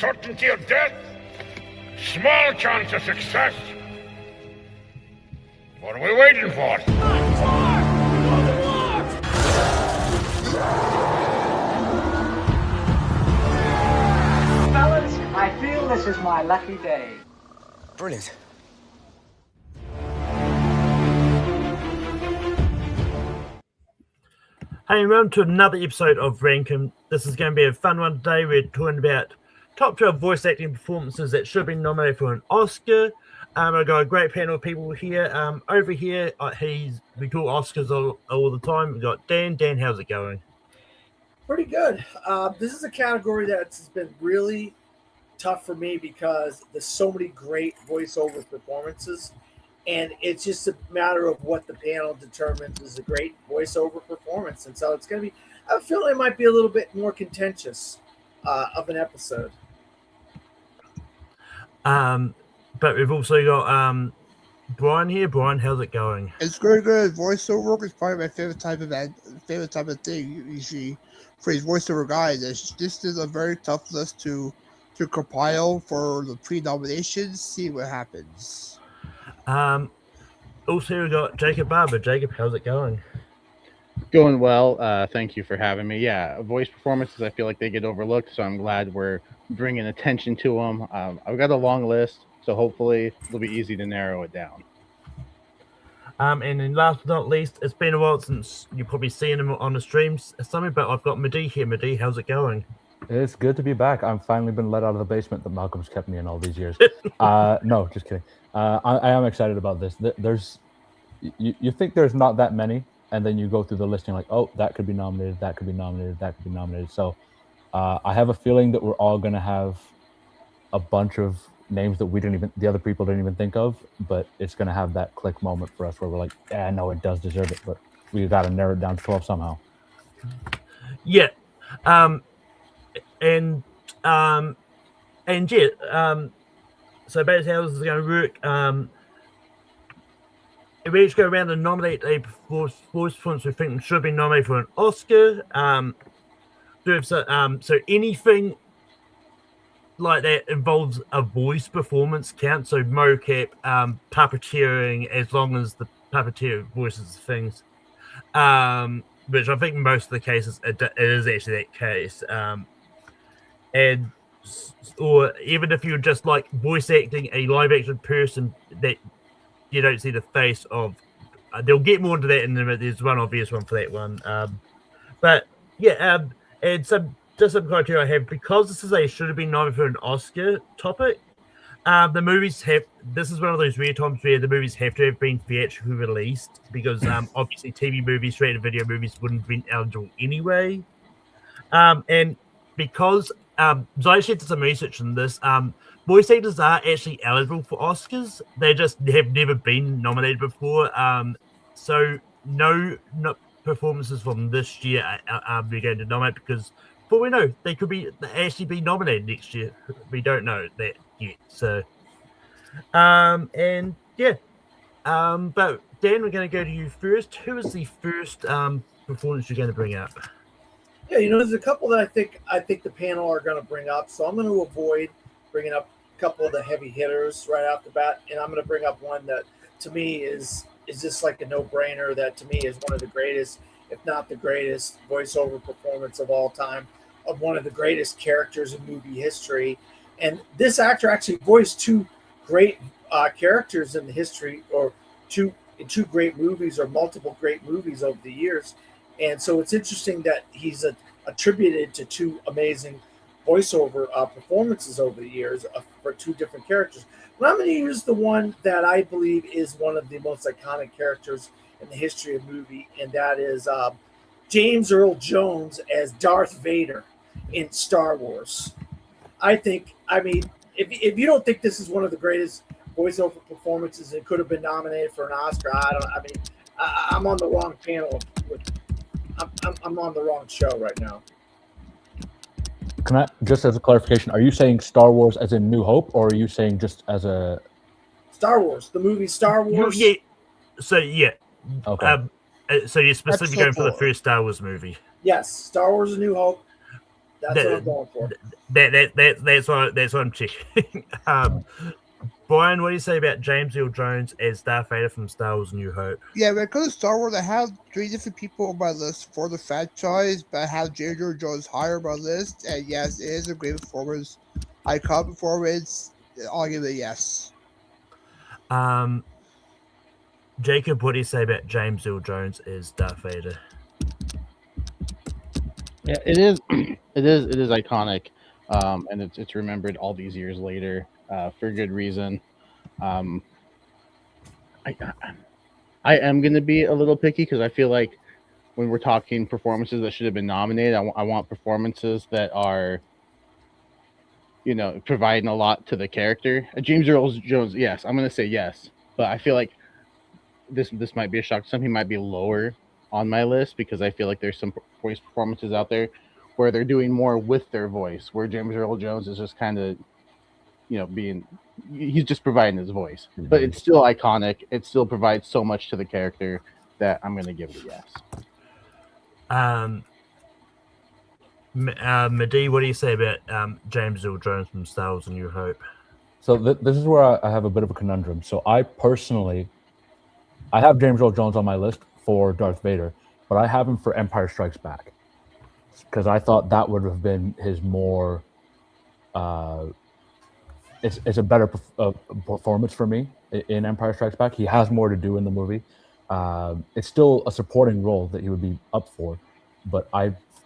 Certainty of death, small chance of success. What are we waiting for? Fellas, I feel this is my lucky day. Brilliant. Hey, welcome to another episode of Rankin. This is going to be a fun one today. We're talking about top 12 voice acting performances that should have been nominated for an Oscar. I've got a great panel of people here. Over here, we talk Oscars all the time. We've got Dan. Dan, how's it going? Pretty good. This is a category that's been really tough for me because there's so many great voiceover performances. And it's just a matter of what the panel determines is a great voiceover performance. And so it's going to be, I feel it might be a little bit more contentious of an episode. But we've also got Brian here. Brian, how's it going? It's very good. Voiceover is probably my favorite type of thing. Usually for these voiceover guys, this is a very tough list to compile for the pre-nominations. See what happens. Also we got Jacob Barber. Jacob, how's it going? Going well. Thank you for having me. Yeah, voice performances, I feel like they get overlooked, so I'm glad we're bringing attention to them. I've got a long list, so hopefully it'll be easy to narrow it down. And then last but not least, it's been a while since you've probably seen him on the streams or something, but I've got Madi here. Madi, how's it going? It's good to be back. I've finally been let out of the basement that Malcolm's kept me in all these years. No, just kidding. I am excited about this. You think there's not that many, and then you go through the listing like, oh, that could be nominated, that could be nominated, that could be nominated. So I have a feeling that we're all going to have a bunch of names that the other people didn't even think of, but it's going to have that click moment for us where we're like, yeah, no, it does deserve it, but we got to narrow it down to 12 somehow. Yeah. So basically how this is going to work, we each go around and nominate a voice performance we think should be nominated for an Oscar. So anything like that involves a voice performance counts. So mocap, puppeteering, as long as the puppeteer voices things. Which I think most of the cases it is actually that case. Or even if you're just like voice acting a live action person that you don't see the face of, they'll get more into that in a minute. There's one obvious one for that one. And some criteria I have, because this is a should have been nominated for an Oscar topic. The movies this is one of those rare times where the movies have to have been theatrically released, because obviously TV movies, straight to video movies wouldn't have been eligible anyway. And because so I actually did some research on this. Voice actors are actually eligible for Oscars. They just have never been nominated before. So no performances from this year we're going to nominate, because for we know they could actually be nominated next year. We don't know that yet. So but Dan, we're going to go to you first. Who is the first performance you're going to bring up? Yeah, there's a couple that I think the panel are going to bring up. So I'm going to avoid bringing up a couple of the heavy hitters right off the bat, and I'm going to bring up one that to me is just like a no-brainer. That to me is one of the greatest, if not the greatest, voiceover performance of all time, of one of the greatest characters in movie history. And this actor actually voiced two great characters in the history, or two great movies, or multiple great movies over the years. And so it's interesting that he's attributed to two amazing voiceover performances over the years for two different characters. But I'm going to use the one that I believe is one of the most iconic characters in the history of movie, and that is James Earl Jones as Darth Vader in Star Wars. If you don't think this is one of the greatest voiceover performances and could have been nominated for an Oscar, I'm on the wrong panel. I'm on the wrong show right now. Can I, just as a clarification, are you saying Star Wars as in New Hope, or are you saying just as a Star Wars, the movie Star Wars? Yeah. So yeah. Okay. So you're specifically going for the first Star Wars movie? Yes, Star Wars: A New Hope. That's what I'm going for. That's what I'm checking. Brian, what do you say about James Earl Jones as Darth Vader from Star Wars: A New Hope? Yeah, when it comes to Star Wars, I have 3 different people on my list for the franchise, but I have James Earl Jones higher on my list, and yes, it is a great performance. Iconic performance. I'll give it a yes. Jacob, what do you say about James Earl Jones as Darth Vader? Yeah, it is. It is iconic, and it's remembered all these years later for good reason. I am going to be a little picky because I feel like when we're talking performances that should have been nominated, I want performances that are, providing a lot to the character. James Earl Jones, yes, I'm going to say yes, but I feel like this might be a shock. Some people might be lower on my list because I feel like there's some voice performances out there where they're doing more with their voice, where James Earl Jones is just kind of, he's just providing his voice, but it's still iconic. It still provides so much to the character that I'm going to give it a yes. Madi, what do you say about James Earl Jones from Star Wars: A New Hope? So this is where I have a bit of a conundrum. So I have James Earl Jones on my list for Darth Vader, but I have him for Empire Strikes Back because I thought that would have been his more. It's a better performance for me in Empire Strikes Back. He has more to do in the movie. It's still a supporting role that he would be up for, but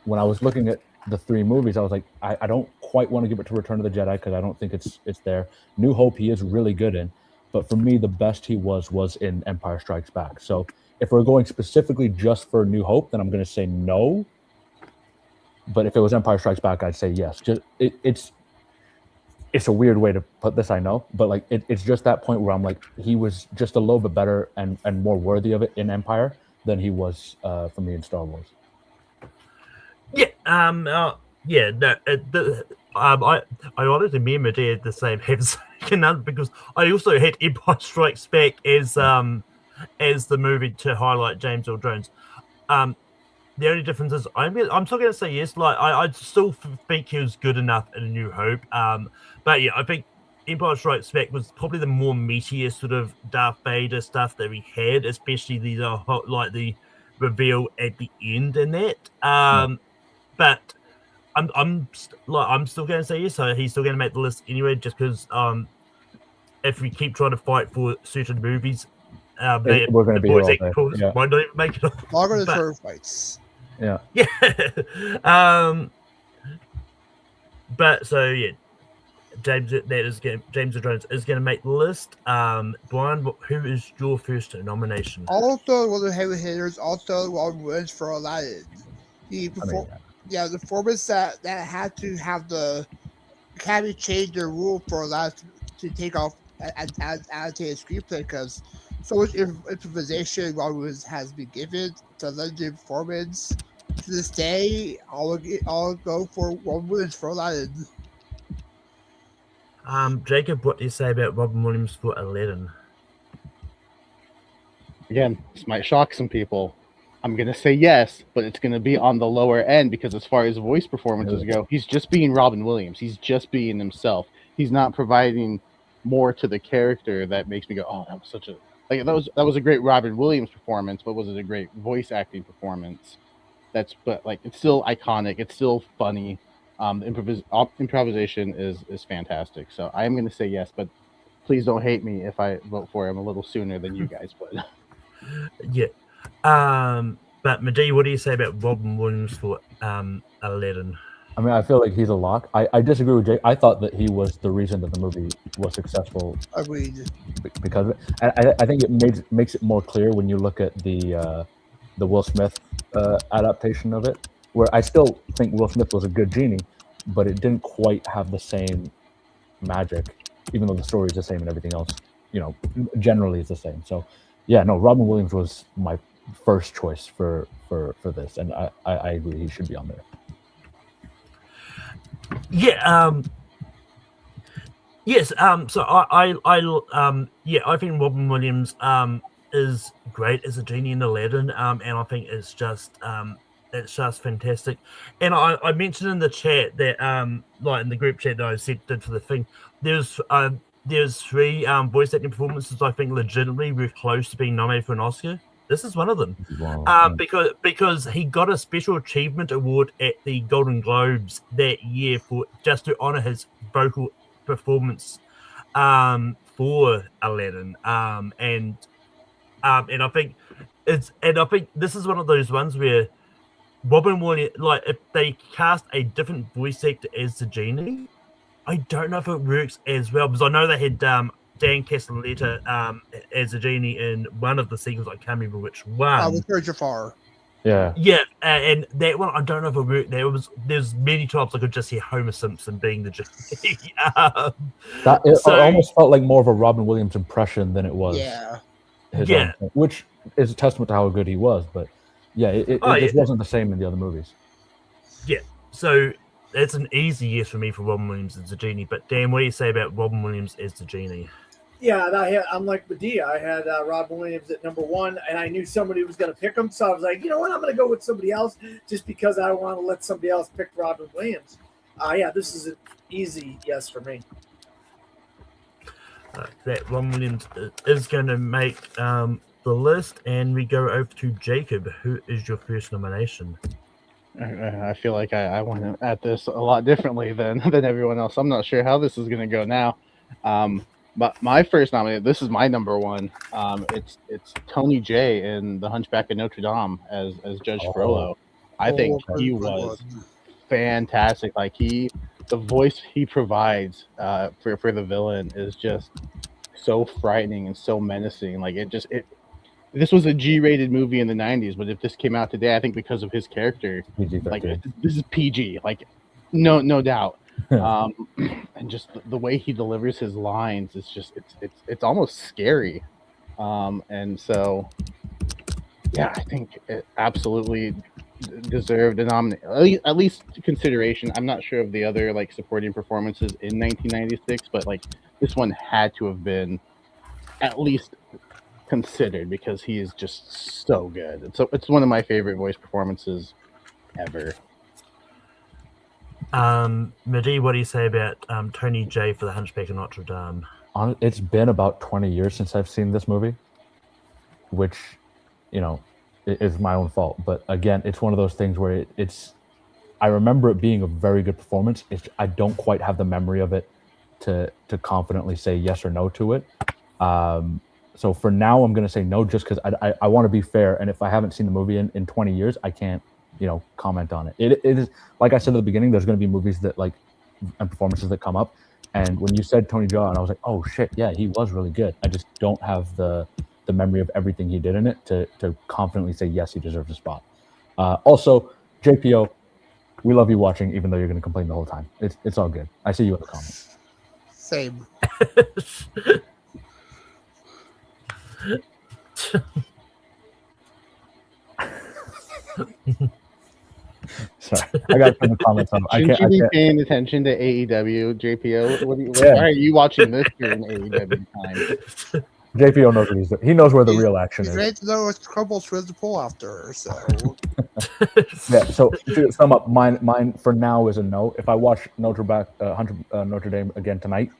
when I was looking at the 3 movies, I was like, I don't quite want to give it to Return of the Jedi because I don't think it's there. New Hope he is really good in, but for me the best he was in Empire Strikes Back. So if we're going specifically just for New Hope, then I'm going to say no. But if it was Empire Strikes Back, I'd say yes. Just it's a weird way to put this, I know, but like it's just that point where I'm like, he was just a little bit better and more worthy of it in Empire than he was for me in Star Wars. Yeah, I honestly remember did the same because I also had Empire Strikes Back as the movie to highlight James Earl Jones. The only difference is I'm still going to say yes. Like I still think he was good enough in A New Hope. But yeah, I think Empire Strikes Back was probably the more meatier sort of Darth Vader stuff that we had, especially the reveal at the end in that. But I'm still going to say yes. So he's still going to make the list anyway, just because if we keep trying to fight for certain movies, we're going to be here all day. Yeah. Might not even make it. Longer than turf fights. Yeah. But so yeah, James Earl Jones is going to make the list. Brian, who is your first nomination? Also, one of the heavy hitters. Also, Robin Williams for Aladdin. The performance that had to have the Academy change their rule for Aladdin to take off and annotate a screenplay because so much improvisation Robin Williams has been given to legendary performance. To this day, I'll go for Robin Williams for Aladdin. Jacob, what do you say about Robin Williams for Aladdin? Again, this might shock some people. I'm going to say yes, but it's going to be on the lower end because as far as voice performances go, he's just being Robin Williams. He's just being himself. He's not providing more to the character that makes me go, oh, that was such a... Like, that was a great Robin Williams performance, but was it a great voice acting performance? But it's still iconic. It's still funny. Improvisation is fantastic. So I am going to say yes, but please don't hate me if I vote for him a little sooner than you guys would. Yeah. But Madi, what do you say about Robin Williams for Aladdin? I mean, I feel like he's a lock. I disagree with Jake. I thought that he was the reason that the movie was successful. Agreed. Because of it. And I think it makes it more clear when you look at the Will Smith adaptation of it, where I still think Will Smith was a good genie, but it didn't quite have the same magic, even though the story is the same and everything else, generally is the same. So, yeah, no, Robin Williams was my first choice for this, and I agree he should be on there. Yeah. Yes. So I think Robin Williams is great as a genie in Aladdin. And I think it's just it's just fantastic. And I mentioned in the chat that like in the group chat that I did for the thing, there's 3 voice acting performances I think legitimately were close to being nominated for an Oscar. This is one of them. Wow. Because he got a special achievement award at the Golden Globes that year for just to honor his vocal performance for Aladdin. And I think this is one of those ones where Robin Williams, like if they cast a different voice actor as the genie, I don't know if it works as well, because I know they had Dan Castellaneta as a genie in one of the sequels. I can't remember which one. With George Jafar. Yeah. Yeah, and that one I don't know if it worked. There's many times I could just hear Homer Simpson being the genie. It almost felt like more of a Robin Williams impression than it was. His own, which is a testament to how good he was. But yeah, it just wasn't the same in the other movies. Yeah, so it's an easy yes for me for Robin Williams as the genie. But Dan, what do you say about Robin Williams as the genie? Yeah, I'm like Medea. I had Robin Williams at number 1, and I knew somebody was going to pick him, so I was like, you know what, I'm going to go with somebody else just because I want to let somebody else pick Robin Williams. Yeah, this is an easy yes for me. That Robin Williams is going to make the list, and we go over to Jacob. Who is your first nomination? I feel like I went at this a lot differently than everyone else. I'm not sure how this is going to go now. But my first nominee, this is my number 1. It's Tony Jay in The Hunchback of Notre Dame as Judge Frollo. I think he was fantastic. Like the voice he provides for the villain is just so frightening and so menacing. Like this was a G-rated movie in the 90s, but if this came out today, I think because of his character, like this is PG, like no doubt. And just the way he delivers his lines is just it's almost scary. And so yeah, I think it absolutely deserved a nomination, at least consideration. I'm not sure of the other like supporting performances in 1996, but like this one had to have been at least considered because he is just so good. It's one of my favorite voice performances ever. Mehdi, what do you say about Tony Jay for The Hunchback of Notre Dame? It's been about 20 years since I've seen this movie, which, is my own fault. But again, it's one of those things where I remember it being a very good performance. I don't quite have the memory of it to confidently say yes or no to it. So for now, I'm going to say no, just because I want to be fair. And if I haven't seen the movie in 20 years, I can't, comment on it. It is, like I said at the beginning, there's going to be movies that and performances that come up. And when you said Tony Jaa, and I was like, oh shit, yeah, he was really good. I just don't have the memory of everything he did in it to confidently say, yes, he deserves a spot. Also, JPO, we love you watching, even though you're going to complain the whole time. It's all good. I see you in the comments. Same. Sorry, I got to put the comments on. Shouldn't you be paying attention to AEW, JPO? Why are you watching this during AEW time? JPO knows what he's doing. He knows where the real action is. He's ready to know what Crumbles for the pull after her. So yeah. So to sum up, mine for now is a no. If I watch Notre Dame again tonight,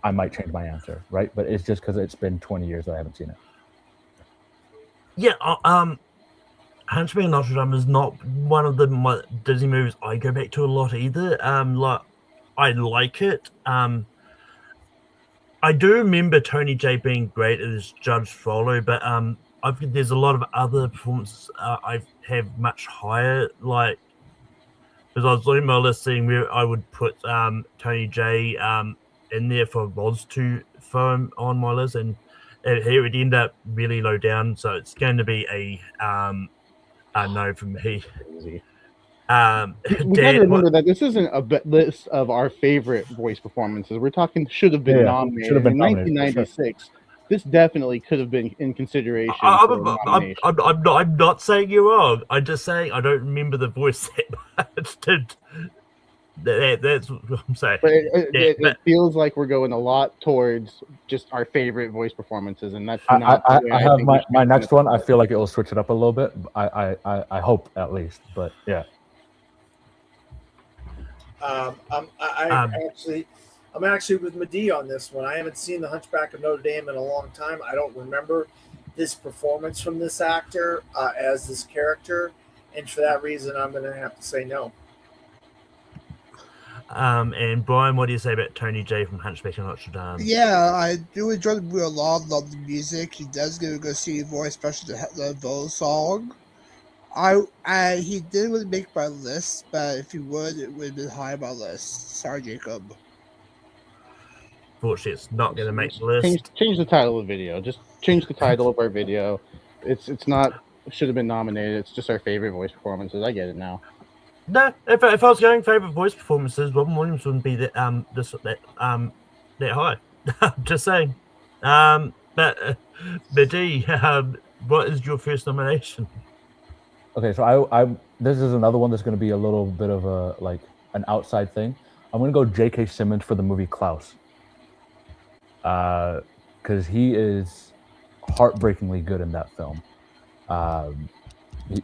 I might change my answer. Right, but it's just because it's been 20 years that I haven't seen it. Yeah. Hunchback of Notre Dame is not one of the Disney movies I go back to a lot either. I like it. I do remember Tony Jay being great as Judge Frollo, but I think there's a lot of other performances I have much higher. Like, because I was looking at my list, seeing where I would put Tony Jay in there if I was to throw him on my list, and he would end up really low down. So it's going to be a no from me. We got to remember that this isn't a list of our favorite voice performances. We're talking should have been nominated. Should have been in 1996. Sure. This definitely could have been in consideration. I'm not saying you're wrong. I'm just saying I don't remember the voice that much. That's what I'm saying. But Yeah, it feels like we're going a lot towards just our favorite voice performances, and that's I, not. I, the way I have think we should my be next doing one. I feel like it will switch it up a little bit. I hope at least. But yeah. Um, I'm actually with Medea on this one. I haven't seen The Hunchback of Notre Dame in a long time. I don't remember this performance from this actor as this character, and for that reason, I'm going to have to say no. and Brian, what do you say about Tony J from Hunchback of Notre Dame? Yeah, I do enjoy the movie a lot. Love the music. He does give a good singing voice, especially the Vogue song. He didn't really make my list, but if he would, it would have been high on my list. Sorry, Jacob. Fortunately, it's not going to make the list. Change the title of the video. Just change the title of our video. It's not should have been nominated. It's just our favorite voice performances. I get it now. No, if I was going favorite voice performances, Robin Williams wouldn't be that high. Just saying. But what is your first nomination? Okay, so I this is another one that's going to be a little bit of an outside thing. I'm going to go J.K. Simmons for the movie Klaus. Because he is heartbreakingly good in that film.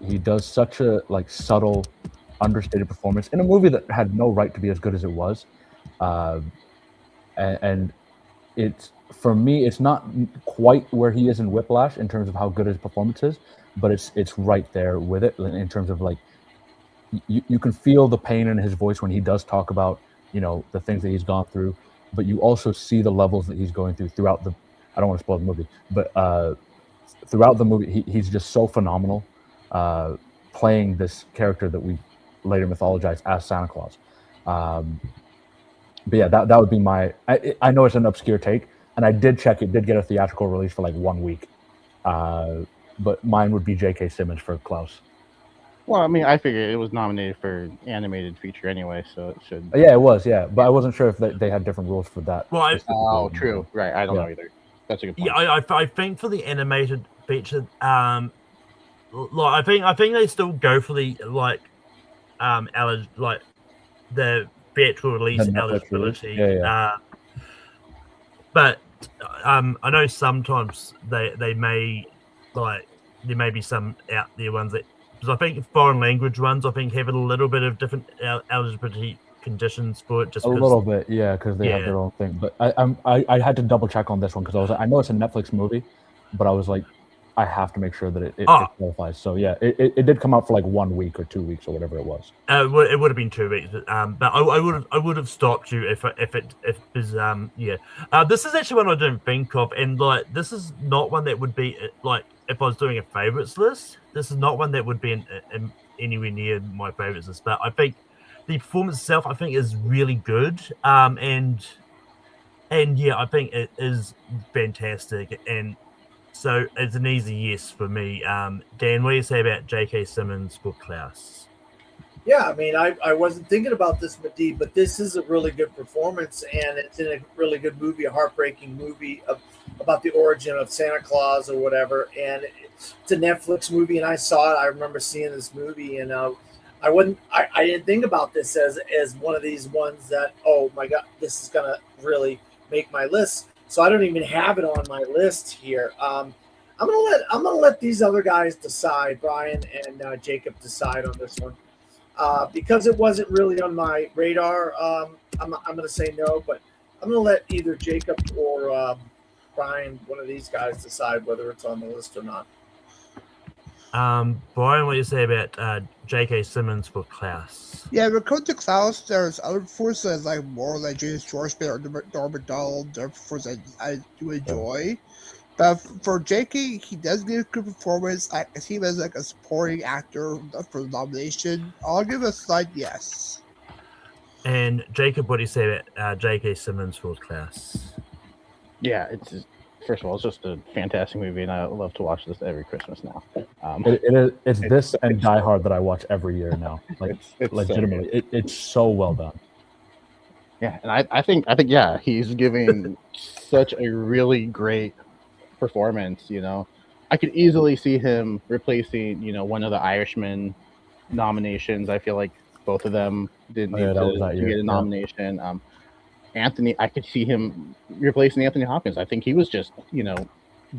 He does such a subtle, understated performance in a movie that had no right to be as good as it was, and it's, for me, it's not quite where he is in Whiplash in terms of how good his performance is, but it's right there with it in terms of you can feel the pain in his voice when he does talk about the things that he's gone through, but you also see the levels that he's going through throughout the. I don't want to spoil the movie, but throughout the movie, he's just so phenomenal, playing this character that we later mythologize as Santa Claus. But yeah, that would be my. I know it's an obscure take, and I did check. It did get a theatrical release for 1 week, but mine would be J.K. Simmons for Klaus. Well, I mean, I figured it was nominated for animated feature anyway, so it should. Yeah, it was. Yeah, but I wasn't sure if they had different rules for that. Well, true. Right, I don't know either. That's a good point. Yeah, I think for the animated feature, I think they still go for the the theatrical release eligibility. Yeah. But I know sometimes they may there may be some out there ones that, because I think foreign language ones have a little bit of different eligibility conditions for it. Just a little bit, yeah, because they have their own thing. But I had to double check on this one because I was I know it's a Netflix movie, but I was I have to make sure that it qualifies. So yeah, it did come out for 1 week or 2 weeks or whatever it was. It would have been 2 weeks, but I would have stopped you if this is actually one I didn't think of, and this is not one that would be if I was doing a favorites list. This is not one that would be in anywhere near my favorites list. But I think the performance itself, is really good, and yeah, I think it is fantastic, and so it's an easy yes for me. Dan, what do you say about J.K. Simmons for Klaus? Yeah, I mean, I wasn't thinking about this, Medea, but this is a really good performance, and it's in a really good movie, a heartbreaking movie about the origin of Santa Claus or whatever. And it's a Netflix movie, and I saw it. I remember seeing this movie, and I didn't think about this as one of these ones that, oh my God, this is gonna really make my list. So I don't even have it on my list here. I'm gonna let these other guys decide, Brian and Jacob decide on this one. Because it wasn't really on my radar, I'm going to say no, but I'm going to let either Jacob or Brian, one of these guys, decide whether it's on the list or not. Brian, what do you say about J.K. Simmons for Klaus? Yeah, when it comes to Klaus, there's other performances more like James Schwartzman or Norm Macdonald. They're performances I do enjoy. But for J.K., he does give a good performance. I see him as a supporting actor for the nomination. I'll give a slight yes. And Jacob, what do you say about J.K. Simmons for Klaus? Yeah, first of all, it's just a fantastic movie, and I love to watch this every Christmas now. It's this and Die Hard that I watch every year now. It's legitimately, it's so well done. Yeah, and I think yeah, he's giving such a really great performance. I could easily see him replacing one of the Irishman nominations. I feel like Both of them didn't Oh, yeah, need that was that to year, get a yeah. nomination. Anthony, I could see him replacing Anthony Hopkins. I think he was just,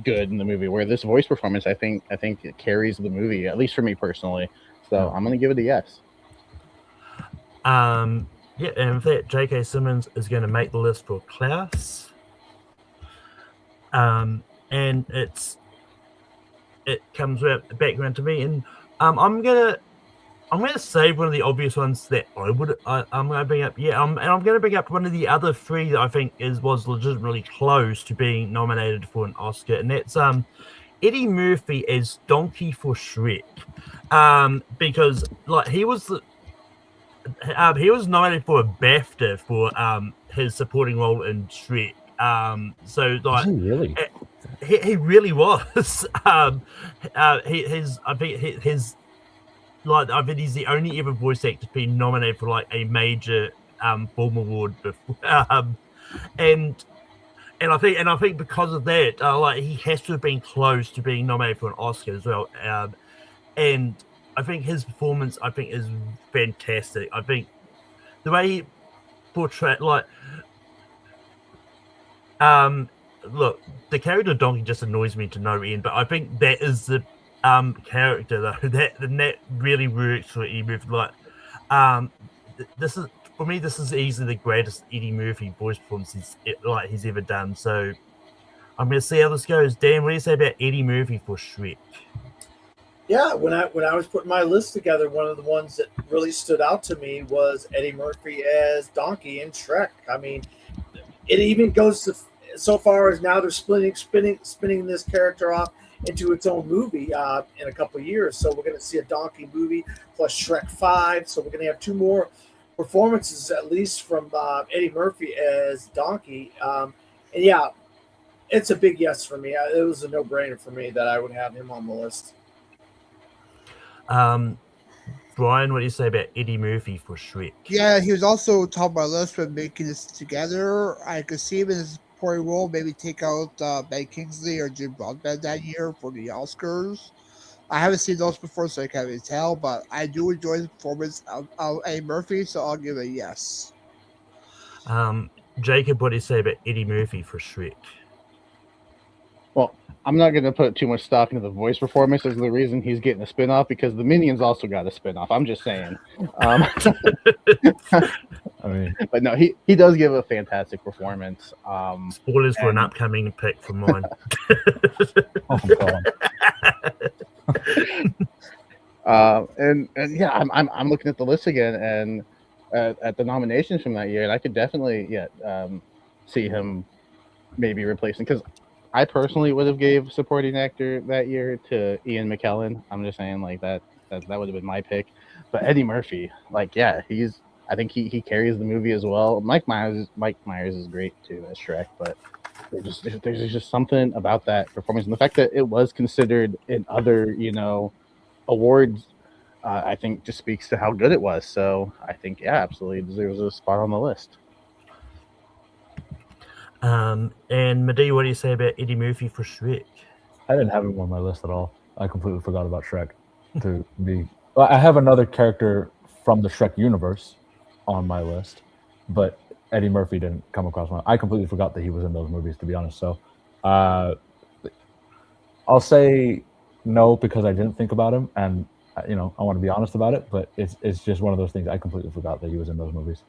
good in the movie. Where this voice performance, I think it carries the movie, at least for me personally. So I'm gonna give it a yes. Yeah, and with that, J.K. Simmons is going to make the list for Klaus. And it comes with the background to me, and I'm gonna save one of the obvious ones that I'm gonna bring up. Yeah, and I'm gonna bring up one of the other three that I think was legitimately close to being nominated for an Oscar, and that's Eddie Murphy as Donkey for Shrek. Because like he was nominated for a BAFTA for his supporting role in Shrek. So like Is he really? he really was. I think he's the only ever voice actor to be nominated for like a major film award before. And I think because of that, like he has to have been close to being nominated for an Oscar as well. And I think his performance, is fantastic. I think the way he portrayed, look, the character Donkey just annoys me to no end, but I think that is the character though that really works for Eddie Murphy. Like, this is for me, this is easily the greatest Eddie Murphy voice performance he's ever done. So I'm gonna see how this goes. Dan, what do you say about Eddie Murphy for Shrek? Yeah, when I was putting my list together, one of the ones that really stood out to me was Eddie Murphy as Donkey in Shrek. I mean, it even goes to so far as now they're spinning this character off into its own movie in a couple of years. So we're going to see a Donkey movie plus Shrek 5. So we're going to have two more performances at least from Eddie Murphy as Donkey. And yeah, it's a big yes for me. It was a no-brainer for me that I would have him on the list. Brian, what do you say about Eddie Murphy for Shrek? Yeah, he was also top of my list when making this together. I could see him in his supporting role, maybe take out Ben Kingsley or Jim Broadbent that year for the Oscars. I haven't seen those before, so I can't really tell, but I do enjoy the performance of Eddie Murphy, so I'll give it a yes. Jacob, what do you say about Eddie Murphy for Shrek? Well, I'm not going to put too much stock into the voice performance as the reason he's getting a spinoff, because the Minions also got a spinoff. I'm just saying. I mean, but no, he does give a fantastic performance. Spoilers for an upcoming pick from mine. oh god. And yeah, I'm looking at the list again and at the nominations from that year, and I could definitely see him maybe replacing, because I personally would have gave supporting actor that year to Ian McKellen. I'm just saying, like that would have been my pick. But Eddie Murphy, like, yeah, I think he carries the movie as well. Mike Myers is great too as Shrek, but there's just something about that performance, and the fact that it was considered in other awards, I think just speaks to how good it was. So I think absolutely deserves a spot on the list. And Madee, what do you say about Eddie Murphy for Shrek? I didn't have him on my list at all. I completely forgot about Shrek. I have another character from the Shrek universe on my list, but Eddie Murphy didn't come across my. I completely forgot that he was in those movies, to be honest. So, I'll say no because I didn't think about him, and I want to be honest about it. But it's just one of those things. I completely forgot that he was in those movies.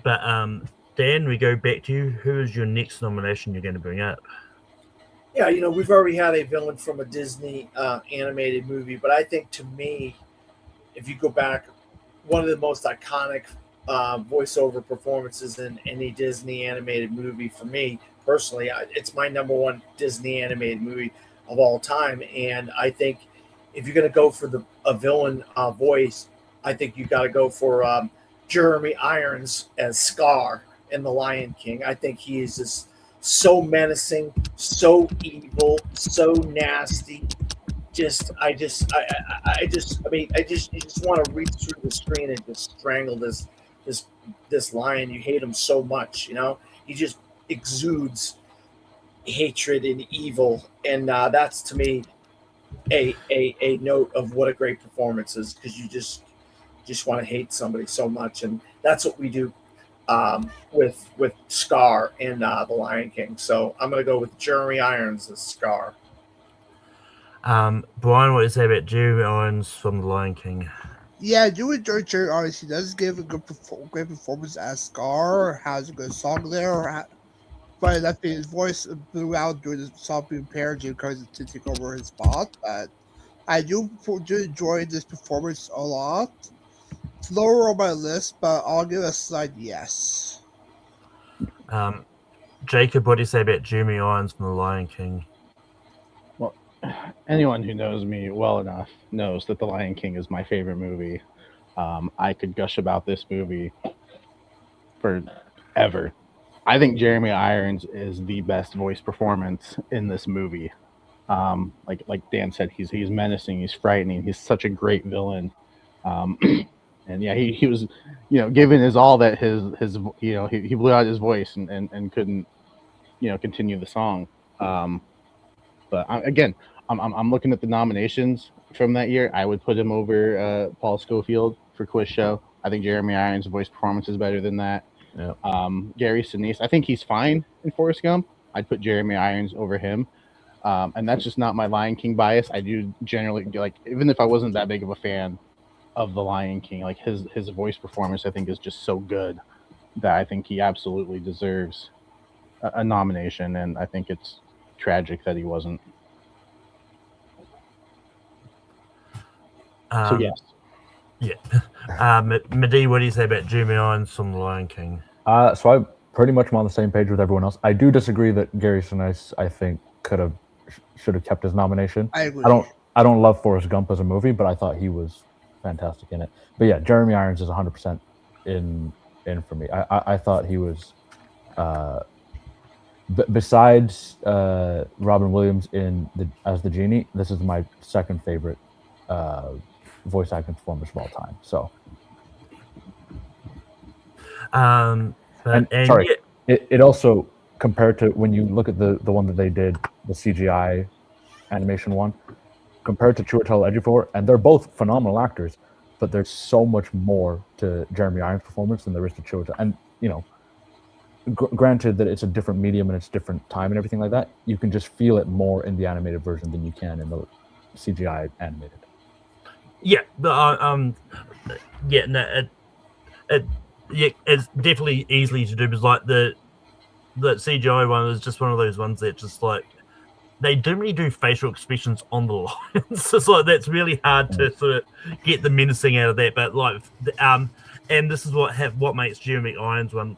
But Dan, we go back to you. Who is your next nomination you're going to bring up? Yeah, we've already had a villain from a Disney animated movie, but I think to me, if you go back, one of the most iconic voiceover performances in any Disney animated movie for me personally, it's my number one Disney animated movie of all time. And I think if you're going to go for a villain voice, I think you got to go for Jeremy Irons as Scar in The Lion King. I think he is just so menacing, so evil, so nasty. You just want to reach through the screen and just strangle this lion. You hate him so much, He just exudes hatred and evil, and that's to me a note of what a great performance is, because you just want to hate somebody so much, and that's what we do with Scar in The Lion King. So I'm going to go with Jeremy Irons as Scar. Brian, what do you say about Jeremy Irons from The Lion King? Yeah, I do enjoy Jerry Irons. He does give a great performance as Scar, has a good song there. But that his voice blew out during the song being paired to take over his spot. But I do enjoy this performance a lot. It's lower on my list, but I'll give it a slight yes. Jacob, what do you say about Jeremy Irons from The Lion King? Well, anyone who knows me well enough knows that The Lion King is my favorite movie. I could gush about this movie forever. I think Jeremy Irons is the best voice performance in this movie. Like Dan said, he's menacing, he's frightening, he's such a great villain. And yeah, he was, giving his all that his he blew out his voice and couldn't, continue the song. But I'm looking at the nominations from that year. I would put him over Paul Scofield for Quiz Show. I think Jeremy Irons' voice performance is better than that. Yeah. Gary Sinise, I think he's fine in Forrest Gump. I'd put Jeremy Irons over him. And that's just not my Lion King bias. I do generally, like, even if I wasn't that big of a fan of The Lion King, like his voice performance, I think is just so good that I think he absolutely deserves a nomination. And I think it's tragic that he wasn't. So yes. Yeah. Mehdi, what do you say about Jeremy Irons from The Lion King? So I pretty much am on the same page with everyone else. I do disagree that Gary Sinise, I think, should have kept his nomination. I agree. I don't love Forrest Gump as a movie, but I thought he was fantastic in it. But yeah, Jeremy Irons is 100% in for me. I thought he was, besides Robin Williams as the genie, this is my second favorite voice acting performance of all time. So, it also, compared to when you look at the one that they did, the CGI animation one, compared to Chiwetel Ejiofor, and they're both phenomenal actors, but there's so much more to Jeremy Irons' performance than there is to Chiwetel. And granted that it's a different medium and it's different time and everything like that, you can just feel it more in the animated version than you can in the CGI animated. Yeah, but it's definitely easily to do, because like the CGI one is just one of those ones that just like they don't really do facial expressions on the lines. So it's like that's really hard to sort of get the menacing out of that. But like, and this is what makes Jeremy Irons one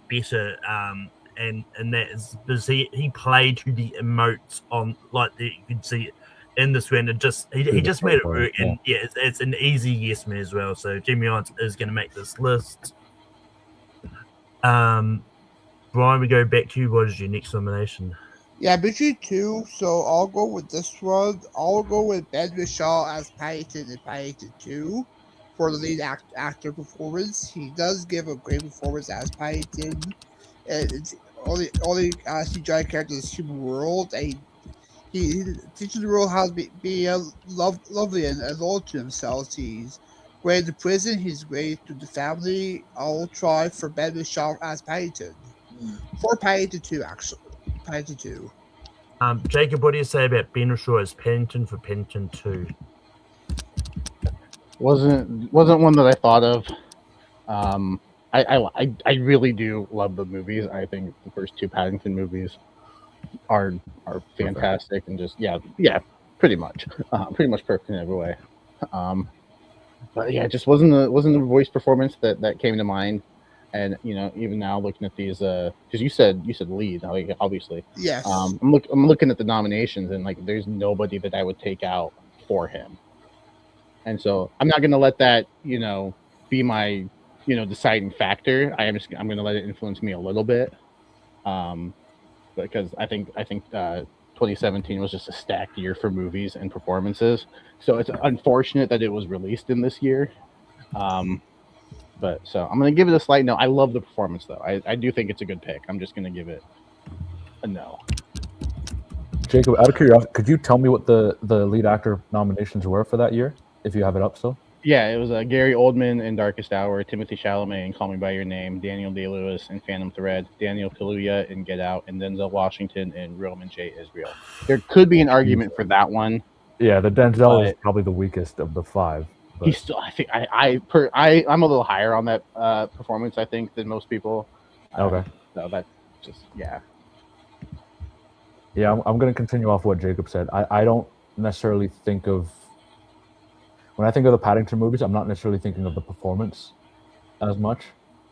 better. And that is because he played to the emotes on, like you could see it in this round, and he just made it work. And yeah, it's an easy yes man as well. So Jeremy Irons is going to make this list. Brian, we go back to you. What is your next nomination? Yeah, between two, so I'll go with this one. I'll go with Ben Whishaw as Paddington in Paddington 2 for the lead actor performance. He does give a great performance as Paddington. And it's only CGI character in the human world. And he teaches the world how to be lovely and loyal to themselves. He's great in prison. He's great to the family. I'll try for Ben Whishaw as Paddington. For Paddington 2, actually. Paddington 2. Jacob, what do you say about Ben Whishaw as Paddington for Paddington 2? Wasn't one that I thought of. I really do love the movies. I think the first two Paddington movies are fantastic and just pretty much perfect in every way. But yeah, it just wasn't the voice performance that came to mind. And even now looking at these, because you said lead, like, obviously. Yes. I'm looking at the nominations, and like there's nobody that I would take out for him. And so I'm not gonna let that be my deciding factor. I'm gonna let it influence me a little bit, because I think 2017 was just a stacked year for movies and performances. So it's unfortunate that it was released in this year. But so I'm going to give it a slight no. I love the performance, though. I do think it's a good pick. I'm just going to give it a no. Jacob, out of curiosity, could you tell me what the lead actor nominations were for that year, if you have it up still? Yeah, it was Gary Oldman in Darkest Hour, Timothy Chalamet in Call Me by Your Name, Daniel Day-Lewis in Phantom Thread, Daniel Kaluuya in Get Out, and Denzel Washington in Roman J. Israel. There could be an argument for that one. Yeah, the Denzel is probably the weakest of the 5. But he's still. I think I'm a little higher on that performance. I think than most people. Okay. So that just yeah. Yeah, I'm going to continue off what Jacob said. I don't necessarily think of. When I think of the Paddington movies, I'm not necessarily thinking of the performance as much.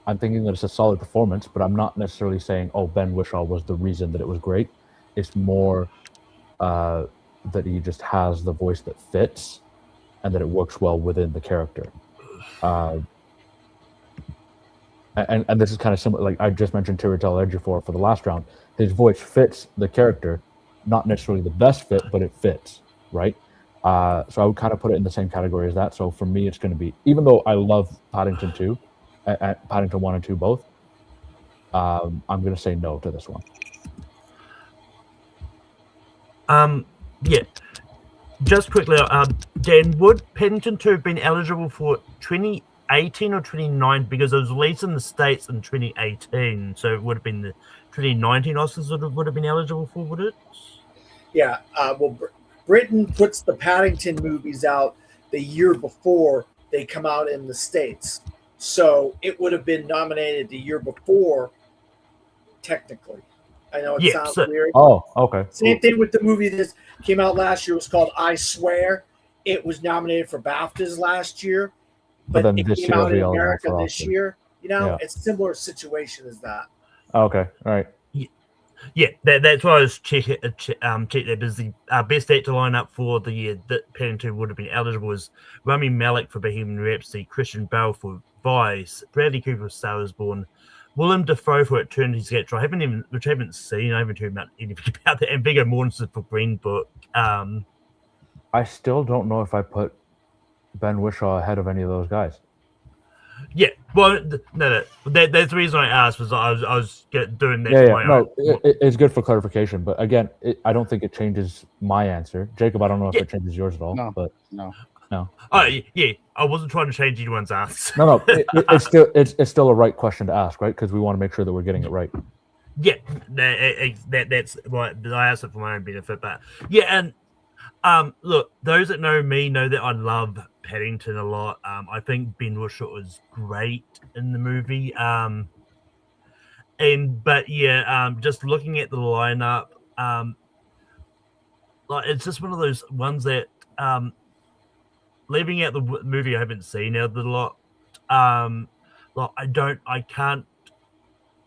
I'm thinking that it's a solid performance, but I'm not necessarily saying, oh, Ben Whishaw was the reason that it was great. It's more that he just has the voice that fits and that it works well within the character. And this is kind of similar, like I just mentioned Chiwetel Ejiofor for the last round. His voice fits the character, not necessarily the best fit, but it fits, right? So I would kind of put it in the same category as that. So for me, it's going to be, even though I love Paddington 2, Paddington 1 and 2 both, I'm going to say no to this one. Yeah. Just quickly, Dan, would Paddington 2 have been eligible for 2018 or 2019? Because it was released in the States in 2018, so it would have been the 2019 Oscars would have been eligible for, would it? Yeah. Well, Britain puts the Paddington movies out the year before they come out in the States. So it would have been nominated the year before, technically. I know it sounds weird. Oh, okay. Same thing with the movie that came out last year. It was called I Swear. It was nominated for BAFTAs last year, but then it this came year out in it'll be America eligible for this Oscar. year. You know, Yeah. it's a similar situation as that. Okay, all right. Yeah, that's why I was checking that, because the best actor lineup for the year that Paddington would have been eligible was Rami Malek for Bohemian Rhapsody, Christian Bale for Vice, Bradley Cooper for Star Is Born, Willem Dafoe for Eternity's Gate, which I haven't seen. I haven't heard anything about that, and Viggo Mortensen for Green Book. I still don't know if I put Ben Whishaw ahead of any of those guys. Yeah, well, no. That's the reason I asked, was I was doing that. It's good for clarification, but again, I don't think it changes my answer. Jacob, I don't know if it changes yours at all. No. Oh yeah, I wasn't trying to change anyone's answer. No, it's still a right question to ask, right? Because we want to make sure that we're getting it right. Yeah, that's why I asked it for my own benefit. But yeah, and look, those that know me know that I love Paddington a lot. I think Ben Whishaw was great in the movie. Just looking at the lineup, like it's just one of those ones that, leaving out the movie I haven't seen out a lot. I can't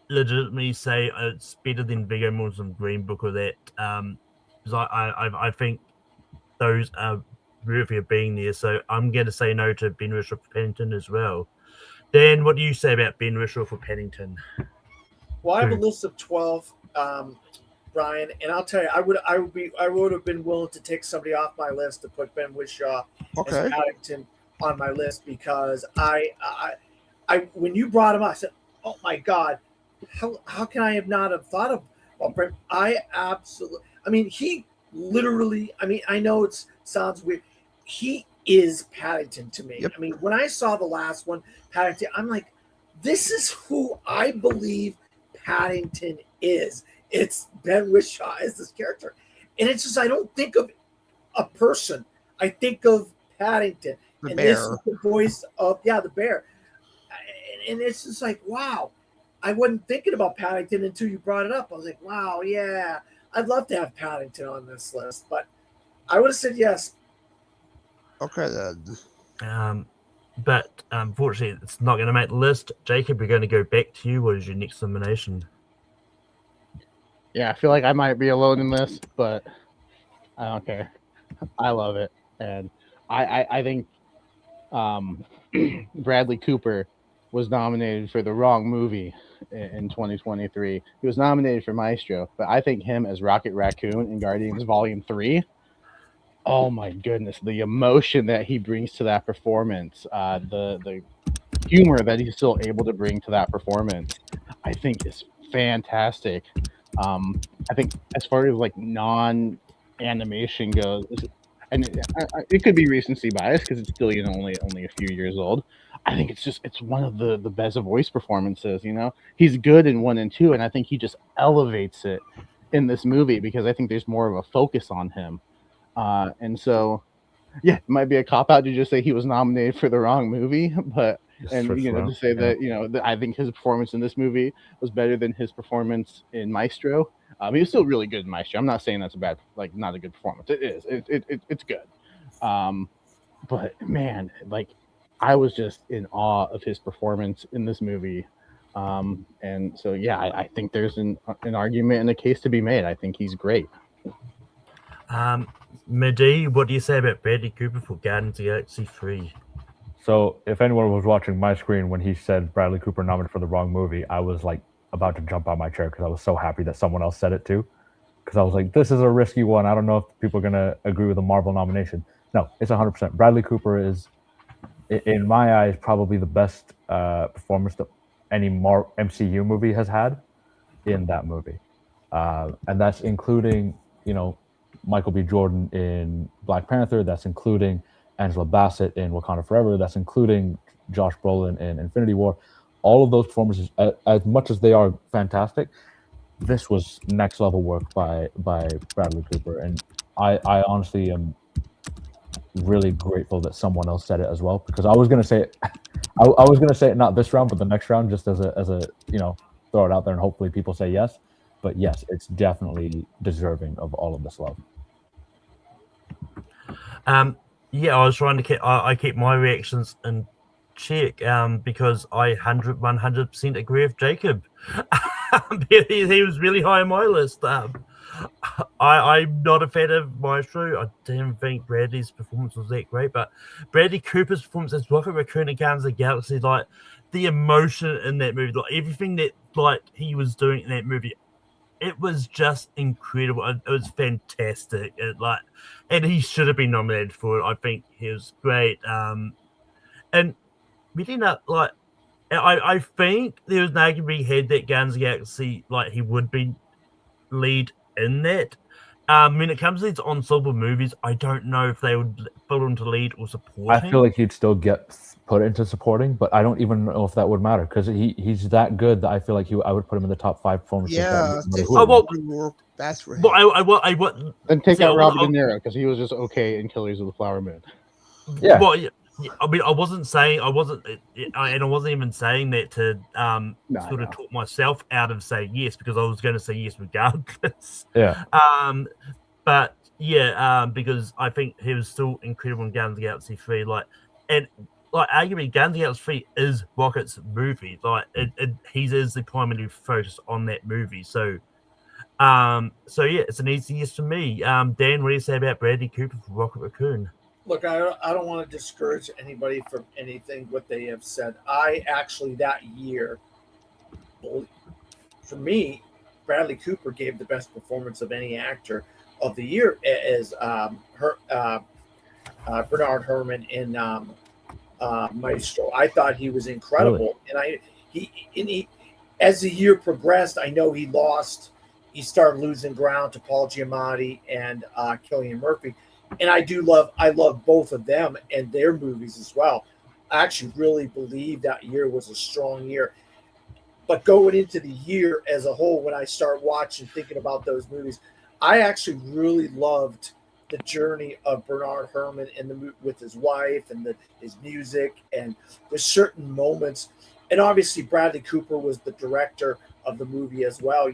legitimately say it's better than Viggo Mortensen Green Book or that. Because I think those are worthy of being there. So I'm going to say no to Ben Whishaw for Paddington as well. Dan, what do you say about Ben Whishaw for Paddington? Well, I have a list of 12, Brian, and I'll tell you, I would have been willing to take somebody off my list to put Ben Whishaw as Paddington on my list, because I when you brought him up, I said, oh my God, how can I have not have thought of Brent? I mean, he literally, I mean, I know it sounds weird. He is Paddington to me. Yep. I mean, when I saw the last one, Paddington, I'm like, this is who I believe Paddington is. It's Ben Whishaw as this character. And it's just, I don't think of a person. I think of Paddington. The and bear. This is the voice of, the bear. And it's just like, wow. I wasn't thinking about Paddington until you brought it up. I was like, wow, yeah. I'd love to have Paddington on this list. But I would have said yes. Okay, then. But unfortunately, it's not going to make the list. Jacob, we're going to go back to you. What is your next nomination? Yeah, I feel like I might be alone in this, but I don't care. I love it, and I think Bradley Cooper was nominated for the wrong movie in 2023. He was nominated for Maestro, but I think him as Rocket Raccoon in Guardians Volume 3. Oh my goodness, the emotion that he brings to that performance, the humor that he's still able to bring to that performance, I think is fantastic. I think as far as like non-animation goes, and it could be recency bias because it's still only a few years old. I think it's one of the best voice performances. He's good in 1 and 2, and I think he just elevates it in this movie because I think there's more of a focus on him, and so yeah, it might be a cop out to just say he was nominated for the wrong movie, but to say that I think his performance in this movie was better than his performance in Maestro. He was still really good in Maestro. I'm not saying that's not a good performance. It is. It's good. But man, like I was just in awe of his performance in this movie. And so yeah, I think there's an argument and a case to be made. I think he's great. Mehdi, what do you say about Bradley Cooper for Guardians of the Galaxy 3? So, if anyone was watching my screen when he said Bradley Cooper nominated for the wrong movie, I was like about to jump out my chair because I was so happy that someone else said it too. Because I was like, this is a risky one. I don't know if people are going to agree with the Marvel nomination. No, it's 100%. Bradley Cooper is, in my eyes, probably the best performance that any MCU movie has had in that movie. And that's including, Michael B. Jordan in Black Panther. That's including Angela Bassett in Wakanda Forever. That's including Josh Brolin in Infinity War. All of those performances, as much as they are fantastic, this was next level work by Bradley Cooper. And I honestly am really grateful that someone else said it as well, because I was going to say it, I was going to say it not this round, but the next round, just as a throw it out there and hopefully people say yes. But yes, it's definitely deserving of all of this love. Yeah, I was trying to keep my reactions in check because I 100% agree with Jacob. he was really high on my list. I'm not a fan of Maestro. I didn't think Bradley's performance was that great, but Bradley Cooper's performance as Rocket Raccoon and Guardians of the Galaxy, like the emotion in that movie, like everything that like he was doing in that movie, it was just incredible. It was fantastic. And he should have been nominated for it. I think he was great. And really not like I think there was an argument he had that Guardians of the Galaxy, like he would be lead in that. When it comes to these ensemble movies, I don't know if they would fall into lead or supporting. I feel like he'd still get put into supporting, but I don't even know if that would matter because he's that good that I feel like I would put him in the top 5 performances. Yeah, that's for him. Well, then take out Robert De Niro because he was just okay in Killers of the Flower Moon. Yeah. Well, yeah, I mean, I wasn't even saying that to sort of talk myself out of saying yes, because I was going to say yes regardless. Yeah. But yeah, because I think he was still incredible in Guardians of the Galaxy 3. Arguably, Guardians of the Galaxy 3 is Rocket's movie. He is the primary focus on that movie. So yeah, it's an easy yes for me. Dan, what do you say about Bradley Cooper for Rocket Raccoon? Look, I don't want to discourage anybody from anything what they have said. I actually that year, for me, Bradley Cooper gave the best performance of any actor of the year as Bernard Herrmann in Maestro. I thought he was incredible, really? And he as the year progressed, I know he started losing ground to Paul Giamatti and Cillian Murphy. And I love both of them and their movies as well. I actually really believe that year was a strong year. But going into the year as a whole, when I start watching, thinking about those movies, I actually really loved the journey of Bernard Herrmann with his wife and his music. And there's certain moments. And obviously, Bradley Cooper was the director of the movie as well,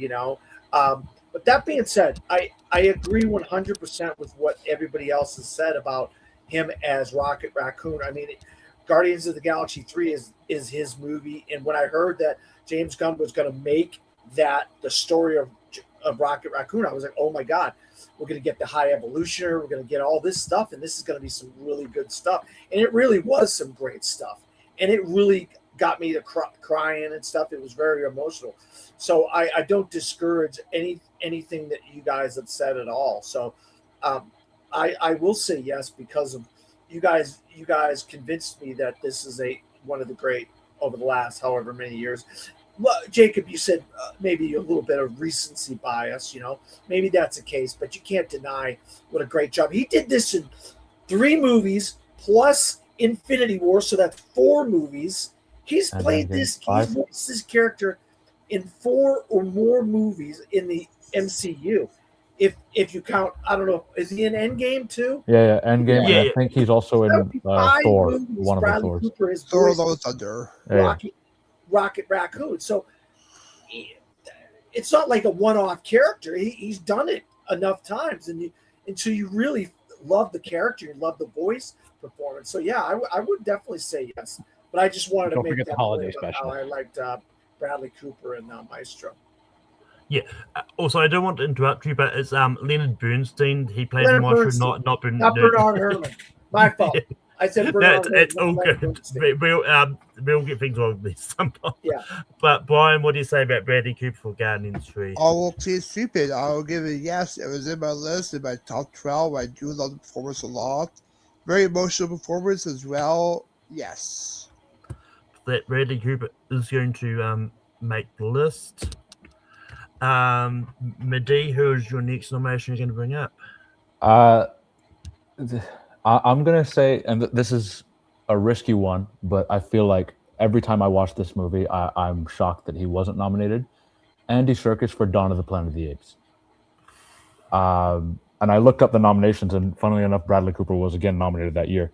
But that being said, I agree 100% with what everybody else has said about him as Rocket Raccoon. I mean, Guardians of the Galaxy 3 is his movie. And when I heard that James Gunn was going to make that the story of Rocket Raccoon, I was like, oh my God, we're going to get the High Evolutioner. We're going to get all this stuff. And this is going to be some really good stuff. And it really was some great stuff. And it really got me to crying and stuff. It was very emotional. So I don't discourage anything that you guys have said at all. So I will say yes because of you guys. You guys convinced me that this is one of the great over the last however many years. well, Jacob, you said maybe a little bit of recency bias. Maybe that's the case, but you can't deny what a great job he did. This in 3 movies plus Infinity War, so that's 4 movies. He's And played Endgame, this. 5. He's voiced this character in 4 or more movies in the MCU. If you count, I don't know, is he in Endgame too? Yeah, Endgame, Yeah, and yeah. I think he's also That would in be 5 Thor, movies. one of the Bradley Thors. Cooper has Thor: voiced Love and Thunder. Yeah. Rocket Raccoon. So it's not like a one-off character. He's done it enough times, and so you really love the character, you love the voice performance. So yeah, I would definitely say yes. But I just wanted Don't to make forget that the holiday point about how special. I liked Bradley Cooper and Maestro. Also, I don't want to interrupt you, but it's Leonard Bernstein. He played Leonard Maestro, Bernstein. not Not Bernard Herrmann. My fault. I said No, Bernard it's Herrmann. all not Leonard good. Bernstein. We'll get things wrong with these sometimes. Yeah. But Brian, what do you say about Bradley Cooper for Guardians 3? I will say stupid. I will give it a yes. It was in my list, in my top 12. I do love the performance a lot. Very emotional performance as well. Yes. That Bradley Cooper is going to make the list. Madi, who is your next nomination you're going to bring up? I'm gonna say, and this is a risky one, but I feel like every time I watch this movie, I'm shocked that he wasn't nominated. Andy Serkis for Dawn of the Planet of the Apes. And I looked up the nominations, and funnily enough, Bradley Cooper was again nominated that year.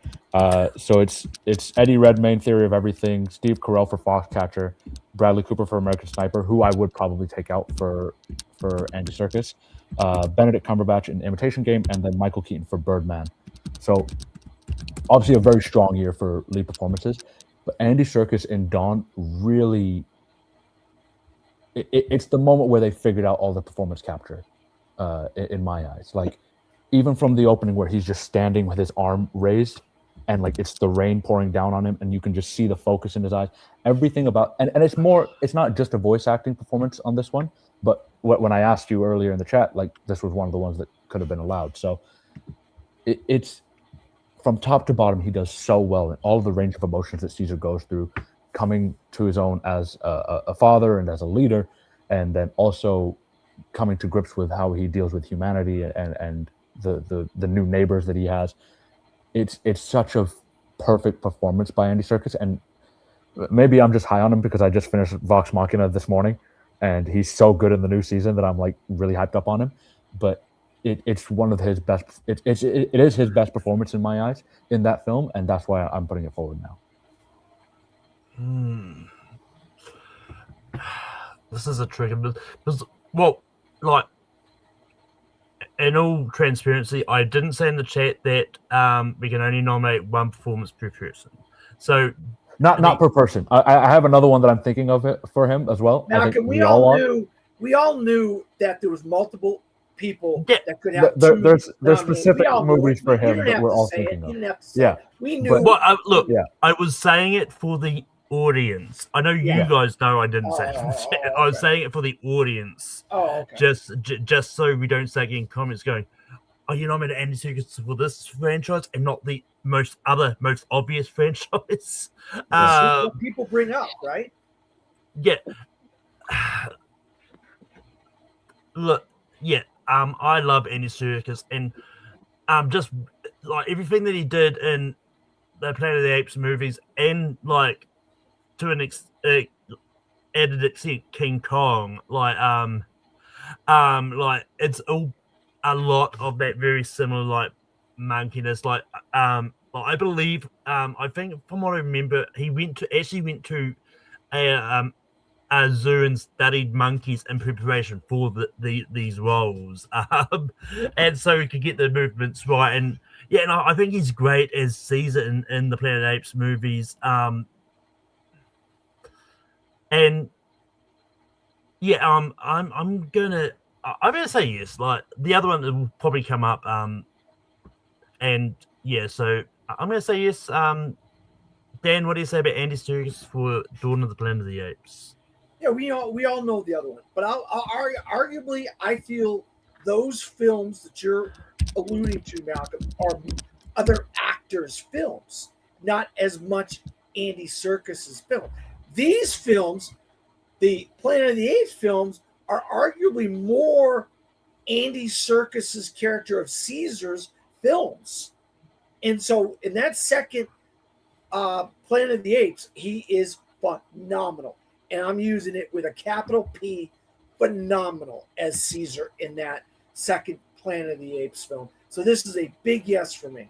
So it's Eddie Redmayne, Theory of Everything, Steve Carell for Foxcatcher, Bradley Cooper for American Sniper, who I would probably take out for Andy Serkis, Benedict Cumberbatch in Imitation Game, and then Michael Keaton for Birdman. So obviously a very strong year for lead performances, but Andy Serkis in Dawn really, it's the moment where they figured out all the performance capture. In my eyes, like even from the opening where he's just standing with his arm raised and like it's the rain pouring down on him and you can just see the focus in his eyes, everything about, and it's not just a voice acting performance on this one, but when I asked you earlier in the chat, like this was one of the ones that could have been allowed. So it's from top to bottom, he does so well in all of the range of emotions that Caesar goes through, coming to his own as a father and as a leader, and then also coming to grips with how he deals with humanity and the new neighbors that he has. It's such a perfect performance by Andy Serkis, and maybe I'm just high on him because I just finished Vox Machina this morning, and he's so good in the new season that I'm like really hyped up on him. But it's one of his best. It is his best performance in my eyes in that film, and that's why I'm putting it forward now. This is a tricky because, well, like in all transparency, I didn't say in the chat that we can only nominate one performance per person. So not per person. I have another one that I'm thinking of it for him as well. Malcolm, we all knew that there was multiple people that could have. There's specific movies for him that we're all thinking of. You didn't have to say it. We knew. Well, look, I was saying it for the audience. I know you guys know I didn't say it. I was saying it for the audience. Oh, okay. Just so we don't start getting comments going, "Oh, you nominated Andy Serkis for this franchise and not the most obvious franchise." What people bring up, right? Yeah. Look, yeah. I love Andy Serkis, and just like everything that he did in the Planet of the Apes movies, and like to an added extent, King Kong, like it's all a lot of that very similar like monkeyness. Like I believe I think from what I remember, he went to a zoo and studied monkeys in preparation for these roles, and so he could get the movements right. And yeah, and I think he's great as Caesar in the Planet of the Apes movies. And yeah, I'm gonna say yes. Like the other one that will probably come up. And yeah, so I'm gonna say yes. Dan, what do you say about Andy Serkis for Dawn of the Planet of the Apes? Yeah, we all know the other one, but arguably, I feel those films that you're alluding to, Malcolm, are other actors' films, not as much Andy Serkis's film. These films the Planet of the Apes films are arguably more Andy Serkis's character of Caesar's films. And so in that second Planet of the Apes, he is phenomenal. And I'm using it with a capital P, phenomenal, as Caesar in that second Planet of the Apes film. So this is a big yes for me.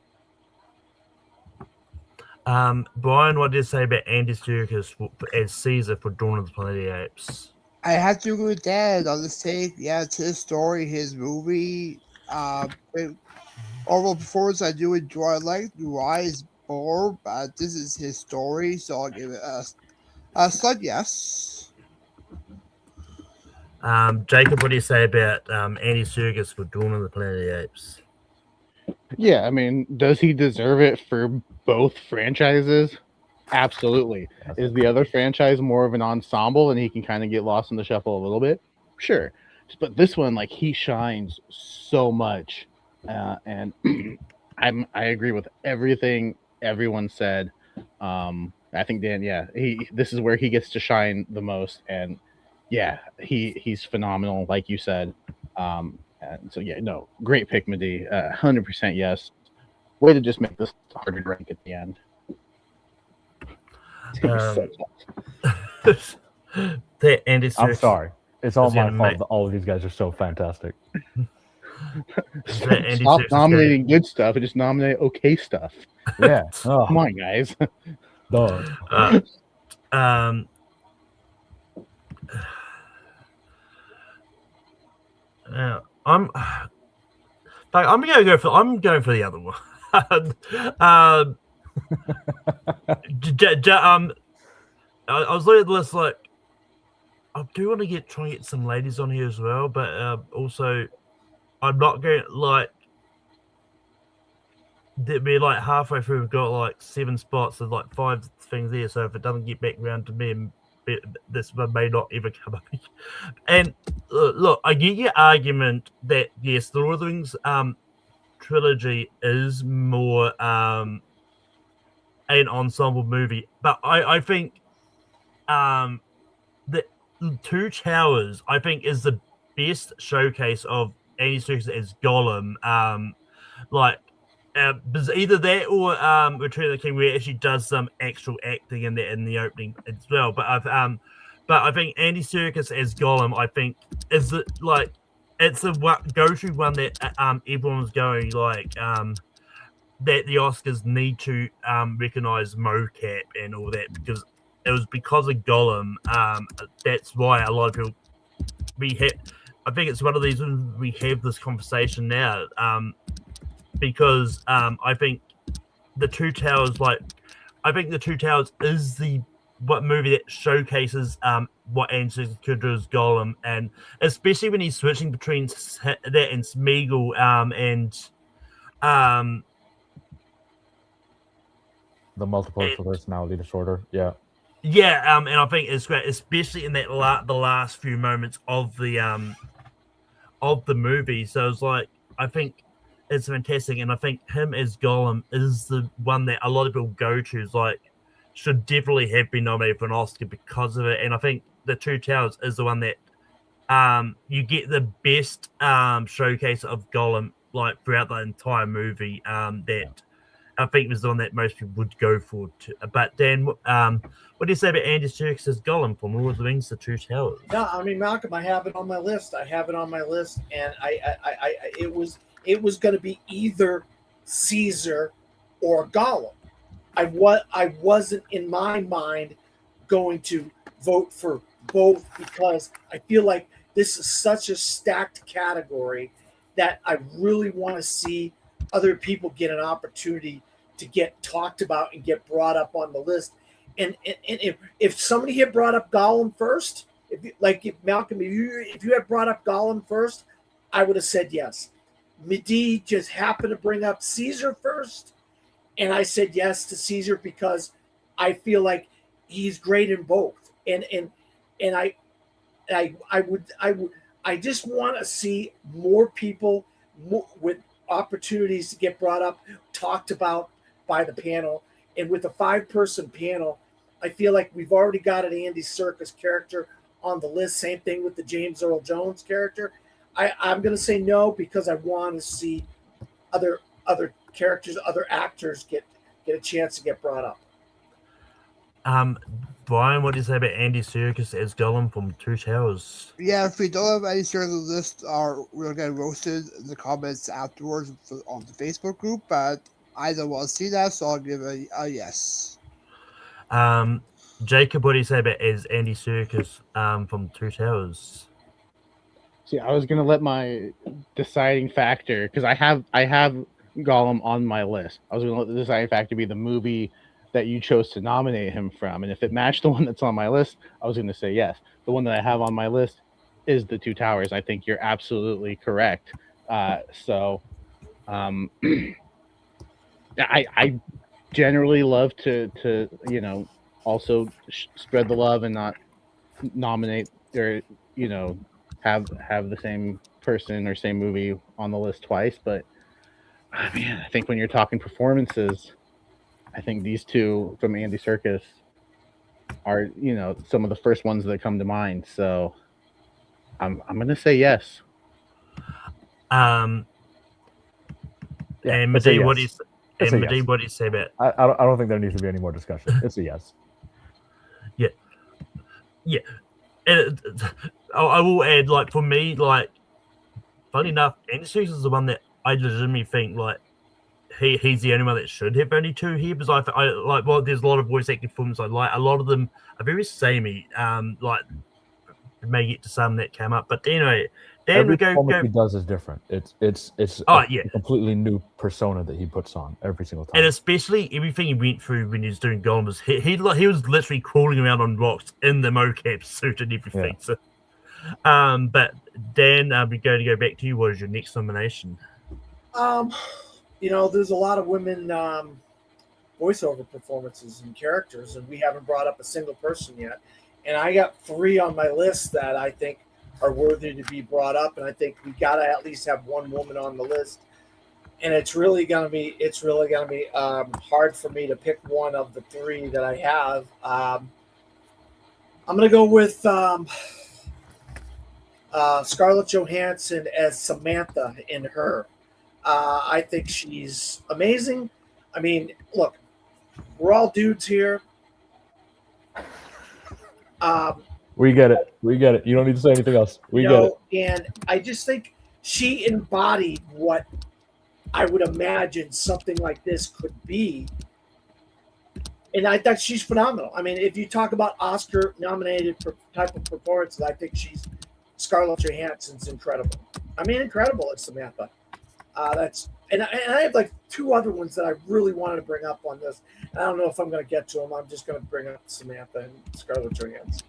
Brian, what did you say about Andy Serkis as Caesar for Dawn of the Planet of the Apes? I have to agree with that. On the sake, yeah, it's his story, his movie. Overall performance, I do enjoy. I like Rise more, but this is his story, so I'll give it a slight yes. Jacob, what do you say about Andy Serkis for Dawn of the Planet of the Apes? Yeah, I mean, does he deserve it for both franchises? Absolutely. Is the other franchise more of an ensemble and he can kind of get lost in the shuffle a little bit? Sure. But this one, like, he shines so much. And I agree with everything everyone said. I think Dan, this is where he gets to shine the most. And yeah, he's phenomenal, like you said. And so, great pick, Madi. 100% yes. Way to just make this harder to rank at the end. Andy Serkis. I'm sorry. It's all my fault that all of these guys are so fantastic. Stop nominating good stuff and just nominate okay stuff. Yeah. Oh. Come on, guys. I'm going for the other one. I was looking at the list like I do want to try and get some ladies on here as well, but also I'm not going like we're like halfway through. We've got like 7 spots. There's like 5 things here, so if it doesn't get back around to me, this one may not ever come up. And look, I get your argument that yes, the Lord of the Rings trilogy is more an ensemble movie, but I think the Two Towers I think is the best showcase of Andy Serkis as Gollum. Because either that or Return of the King, where it actually does some actual acting in the opening as well. But I think Andy Serkis as Gollum, I think is it's a go-to one that everyone's going like that the Oscars need to recognize mocap and all that because it was because of Gollum. That's why a lot of people I think it's one of these we have this conversation now. Because I think the Two Towers, is the movie that showcases what Andy Serkis could do as Gollum, and especially when he's switching between that and Smeagol the multiple personality disorder. Yeah. Yeah, and I think it's great, especially in that the last few moments of the movie. So it's like I think it's fantastic, and I think him as Gollum is the one that a lot of people go to. Is like should definitely have been nominated for an Oscar because of it. And I think the Two Towers is the one that you get the best showcase of Gollum like throughout the entire movie. That I think was the one that most people would go for. But Dan, what do you say about Andy Serkis as Gollum from Lord of the Rings: The Two Towers? No, I mean Malcolm, I have it on my list. And it was going to be either Caesar or Gollum. I wasn't in my mind going to vote for both because I feel like this is such a stacked category that I really want to see other people get an opportunity to get talked about and get brought up on the list. And if somebody had brought up Gollum first, if you had brought up Gollum first, I would have said yes. Midi just happened to bring up Caesar first, and I said yes to Caesar because I feel like he's great in both. And I just want to see more people with opportunities to get brought up, talked about by the panel. And with a 5-person panel, I feel like we've already got an Andy Serkis character on the list. Same thing with the James Earl Jones character. I'm going to say no because I want to see other characters, other actors get a chance to get brought up. Brian, what do you say about Andy Serkis as Gollum from Two Towers? Yeah, if we don't have any sort of list, we'll get roasted in the comments afterwards on the Facebook group. But I don't want to see that, so I'll give a yes. Jacob, what do you say about as Andy Serkis from Two Towers? See, I was gonna let my deciding factor, because I have Gollum on my list. I was gonna let the deciding factor be the movie that you chose to nominate him from, and if it matched the one that's on my list, I was gonna say yes. The one that I have on my list is the Two Towers. I think you're absolutely correct. I generally love to also spread the love and not nominate or have the same person or same movie on the list twice. But man, I think when you're talking performances, I think these two from Andy Serkis are some of the first ones that come to mind. So I'm gonna say yes. And Medee, what do you say? And Medee, what do you say about? I don't think there needs to be any more discussion. It's a yes. Yeah. And I will add, like, for me, like, funny enough, Andy Serkis is the one that I legitimately think, like, he's the only one that should have only two here, because I like, well, there's a lot of voice acting films I like. A lot of them are very samey. Like, may get to some that come up, but anyway, Dan, every we go. He does is different. It's a completely new persona that he puts on every single time, and especially everything he went through when he was doing Gollum was he was literally crawling around on rocks in the mocap suit and everything. Yeah. So, but Dan, we're going to go back to you. What is your next nomination? There's a lot of women voiceover performances and characters, and we haven't brought up a single person yet. And I got 3 on my list that I think are worthy to be brought up, and I think we got to at least have one woman on the list. And it's really gonna be hard for me to pick one of the 3 that I have. I'm gonna go with Scarlett Johansson as Samantha in Her. I think she's amazing. I mean, look, we're all dudes here. We get it. You don't need to say anything else. We get it. And I just think she embodied what I would imagine something like this could be. And I thought she's phenomenal. I mean, if you talk about Oscar-nominated type of performances, I think Scarlett Johansson's incredible. I mean, incredible as Samantha. And I have like 2 other ones that I really wanted to bring up on this. I don't know if I'm going to get to them. I'm just going to bring up Samantha and Scarlett Johansson.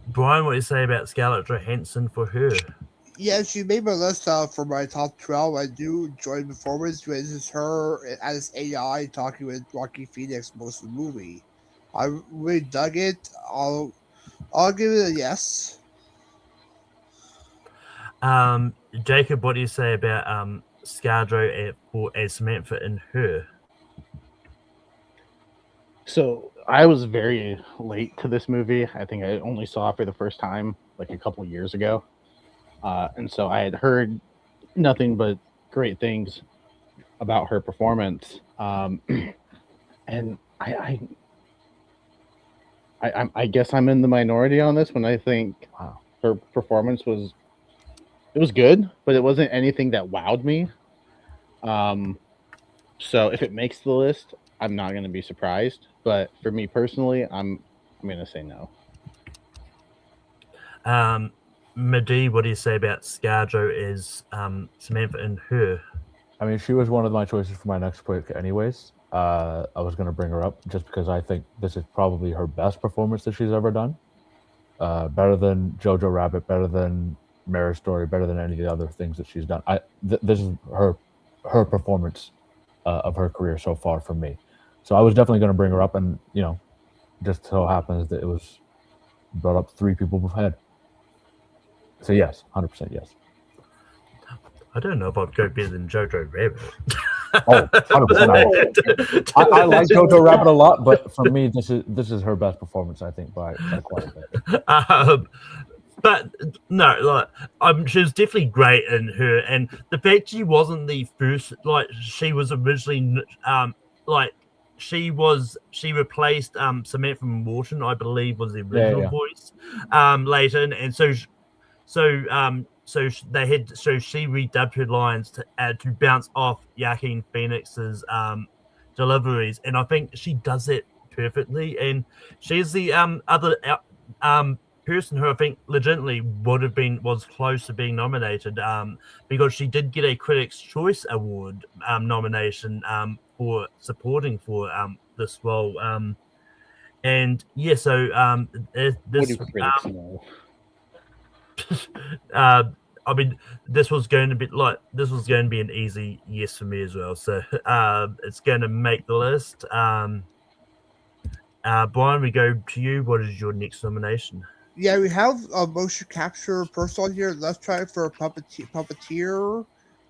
Brian, what do you say about Scarlett Johansson for Her? Yeah, she made my list for my top 12. I do enjoy the performance. This is her as AI talking with Rocky Phoenix most of the movie. I really dug it. I'll give it a yes. Jacob, what do you say about ScarJo as Samantha in Her? So I was very late to this movie. I think I only saw it for the first time like a couple years ago. And so I had heard nothing but great things about her performance. And I guess I'm in the minority on this when I think her performance was good, but it wasn't anything that wowed me. So if it makes the list, I'm not going to be surprised. But for me personally, I'm going to say no. Medee, what do you say about ScarJo as Samantha in Her? I mean, she was one of my choices for my next pick anyways. I was going to bring her up just because I think this is probably her best performance that she's ever done. Better than Jojo Rabbit, better than Marriage Story, better than any of the other things that she's done. This is her performance of her career so far for me. So I was definitely going to bring her up, and just so happens that it was brought up 3 people ahead. So yes, 100% yes. I don't know if I'd go better than Jojo Rabbit. Oh, 100%. I like Jojo Rabbit a lot, but for me, this is her best performance, I think, by quite a bit. But no, like she was definitely great in her, and the fact she wasn't the first, like she was originally, like she replaced Samantha Morton, I believe, was the original voice, later, and so she redubbed her lines to bounce off Joaquin Phoenix's deliveries, and I think she does it perfectly, and she's the other person who I think legitimately was close to being nominated, because she did get a Critics' Choice Award nomination for supporting for this role, and yeah, so What this do critics know? I mean, this was going to be an easy yes for me as well. So it's going to make the list. Brian, we go to you. What is your next nomination? Yeah, we have a motion capture person on here. Let's try for Puppeteer.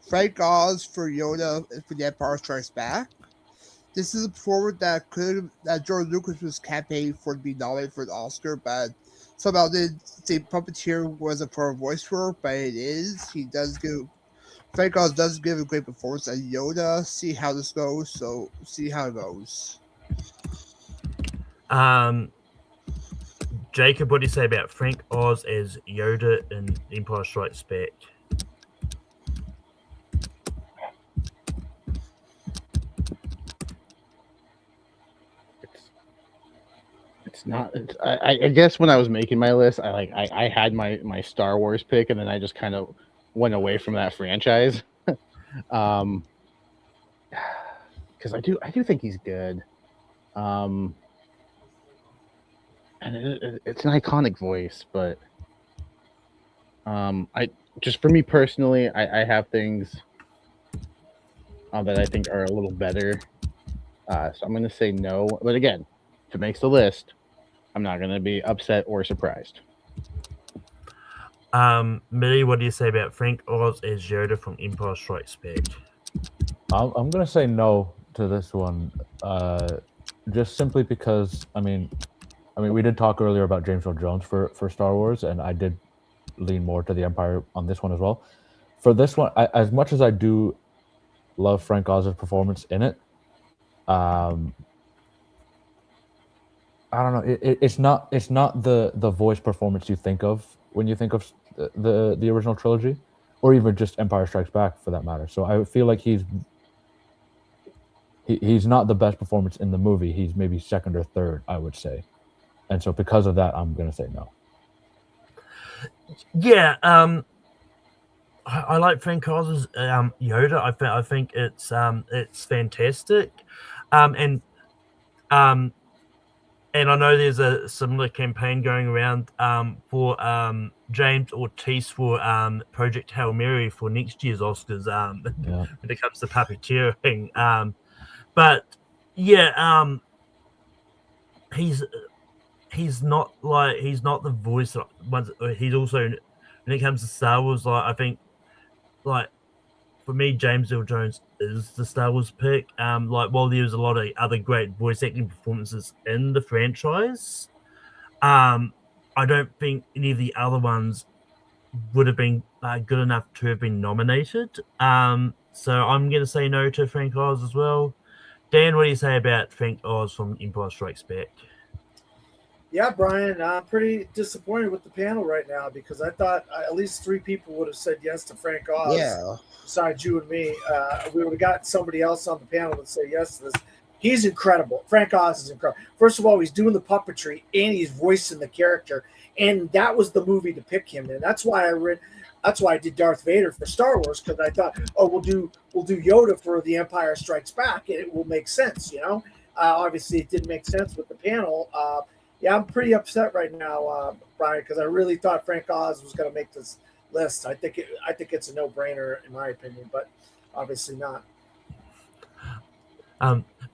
Frank Oz for Yoda for The Empire Strikes Back. This is a performance that George Lucas was campaigning for to be nominated for an Oscar, but somehow didn't say Puppeteer wasn't for a voice work, but it is. Frank Oz does give a great performance as Yoda. See how this goes. So see how it goes. Jacob, what do you say about Frank Oz as Yoda in Empire Strikes Back? It's not. I guess when I was making my list, I had my Star Wars pick, and then I just kind of went away from that franchise. Because I do think he's good. And it's an iconic voice, but I just, for me personally, I have things that I think are a little better. So I'm going to say no. But again, if it makes the list, I'm not going to be upset or surprised. Millie, what do you say about Frank Oz as Yoda from Empire Strikes Back? I'm going to say no to this one, just simply because, I mean, we did talk earlier about James Earl Jones for Star Wars, and I did lean more to the Empire on this one as well. For this one, as much as I do love Frank Oz's performance in it, I don't know. It's not the voice performance you think of when you think of the original trilogy, or even just Empire Strikes Back for that matter. So I feel like he's not the best performance in the movie. He's maybe second or third, I would say. And so because of that, I'm going to say no. Yeah, I like Frank Oz's Yoda. I think it's fantastic, and I know there's a similar campaign going around for James Ortiz for Project Hail Mary for next year's Oscars when it comes to puppeteering. But yeah, he's not the voice. He's also, when it comes to Star Wars, I think, for me, James Earl Jones is the Star Wars pick. While there's a lot of other great voice acting performances in the franchise, I don't think any of the other ones would have been good enough to have been nominated. So I'm going to say no to Frank Oz as well. Dan, what do you say about Frank Oz from Empire Strikes Back? Yeah, Brian, I'm pretty disappointed with the panel right now because I thought at least 3 people would have said yes to Frank Oz. Yeah. Besides you and me, we would have got somebody else on the panel to say yes to this. He's incredible. Frank Oz is incredible. First of all, he's doing the puppetry and he's voicing the character, and that was the movie to pick him in. That's why I did Darth Vader for Star Wars, because I thought, we'll do Yoda for The Empire Strikes Back, and it will make sense, Obviously, it didn't make sense with the panel. Yeah, I'm pretty upset right now, Brian, because I really thought Frank Oz was going to make this list. I think it's a no-brainer in my opinion, but obviously not.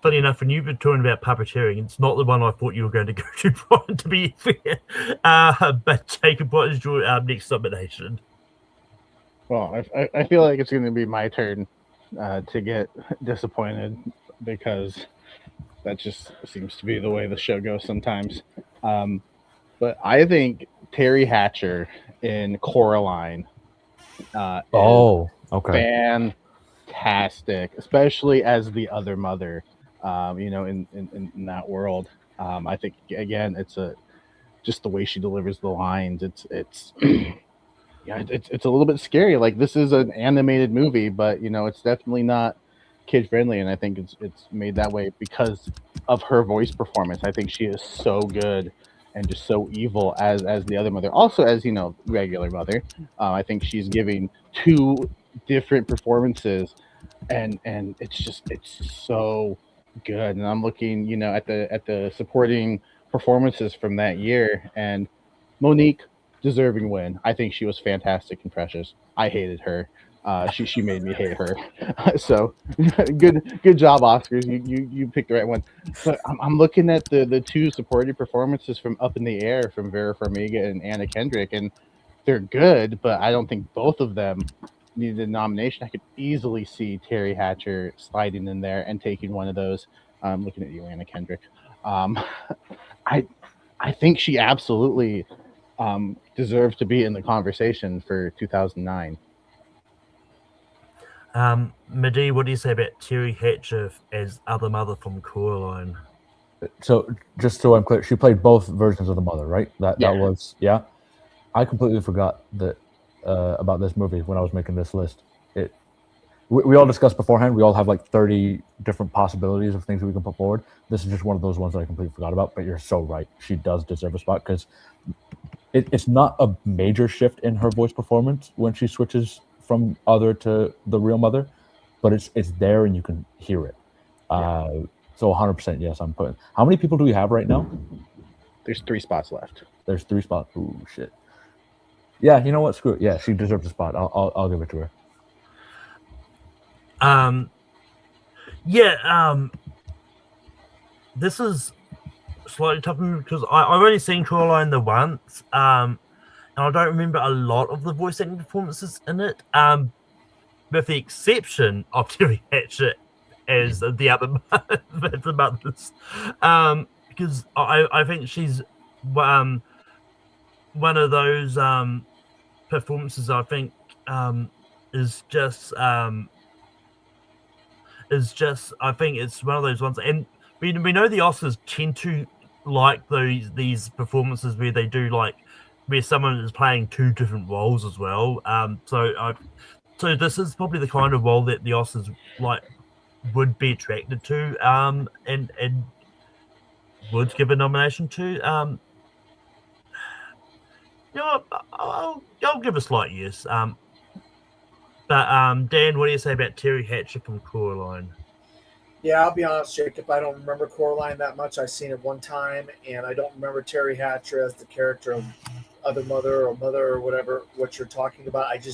Funny enough, when you've been talking about puppeteering, it's not the one I thought you were going to go to, Brian, to be fair. But Jacob, what is your next nomination? Well, I feel like it's going to be my turn to get disappointed because that just seems to be the way the show goes sometimes. But I think Terry Hatcher in Coraline is Oh, okay. fantastic, especially as the other mother. In that world, I think again, it's just the way she delivers the lines. It's yeah, it's a little bit scary. Like this is an animated movie, but it's definitely not kid friendly, and I think it's made that way because of her voice performance. I think she is so good and just so evil as the other mother. Also, as regular mother, I think she's giving two different performances, and it's so good. And I'm looking, at the supporting performances from that year, and Monique deserving win. I think she was fantastic and Precious. I hated her. She made me hate her. So good job, Oscars. You picked the right one. But I'm looking at the two supporting performances from Up in the Air from Vera Farmiga and Anna Kendrick, and they're good, but I don't think both of them needed a nomination. I could easily see Terry Hatcher sliding in there and taking one of those. Looking at you, Anna Kendrick. I I think she absolutely deserves to be in the conversation for 2009. Medee, what do you say about Terry Hatcher as other mother from Coraline? So just so I'm clear, she played both versions of the mother, right? That was I completely forgot that about this movie when I was making this list. We all discussed beforehand. We all have like 30 different possibilities of things that we can put forward. This is just one of those ones that I completely forgot about. But you're so right. She does deserve a spot because it's not a major shift in her voice performance when she switches from other to the real mother, but it's there and you can hear it. So 100% yes, I'm putting. How many people do we have right now? There's 3 spots left. There's 3 spots. Ooh, shit. Yeah, you know what? Screw it. Yeah, she deserves a spot. I'll give it to her. This is slightly tougher because I've only seen Coraline the once, and I don't remember a lot of the voice acting performances in it, with the exception of Terry Hatcher as the other mothers, because I think she's one of those performances I think is just I think it's one of those ones, and we know the Oscars tend to like these performances where they do like where someone is playing 2 different roles as well. So this is probably the kind of role that the Oscars like would be attracted to, and would give a nomination to. I'll give a slight yes. But Dan, what do you say about Terry Hatcher from Coraline? Yeah, I'll be honest, Jacob. I don't remember Coraline that much. I've seen it one time, and I don't remember Terry Hatcher as the character of Other Mother or Mother or whatever what you're talking about. It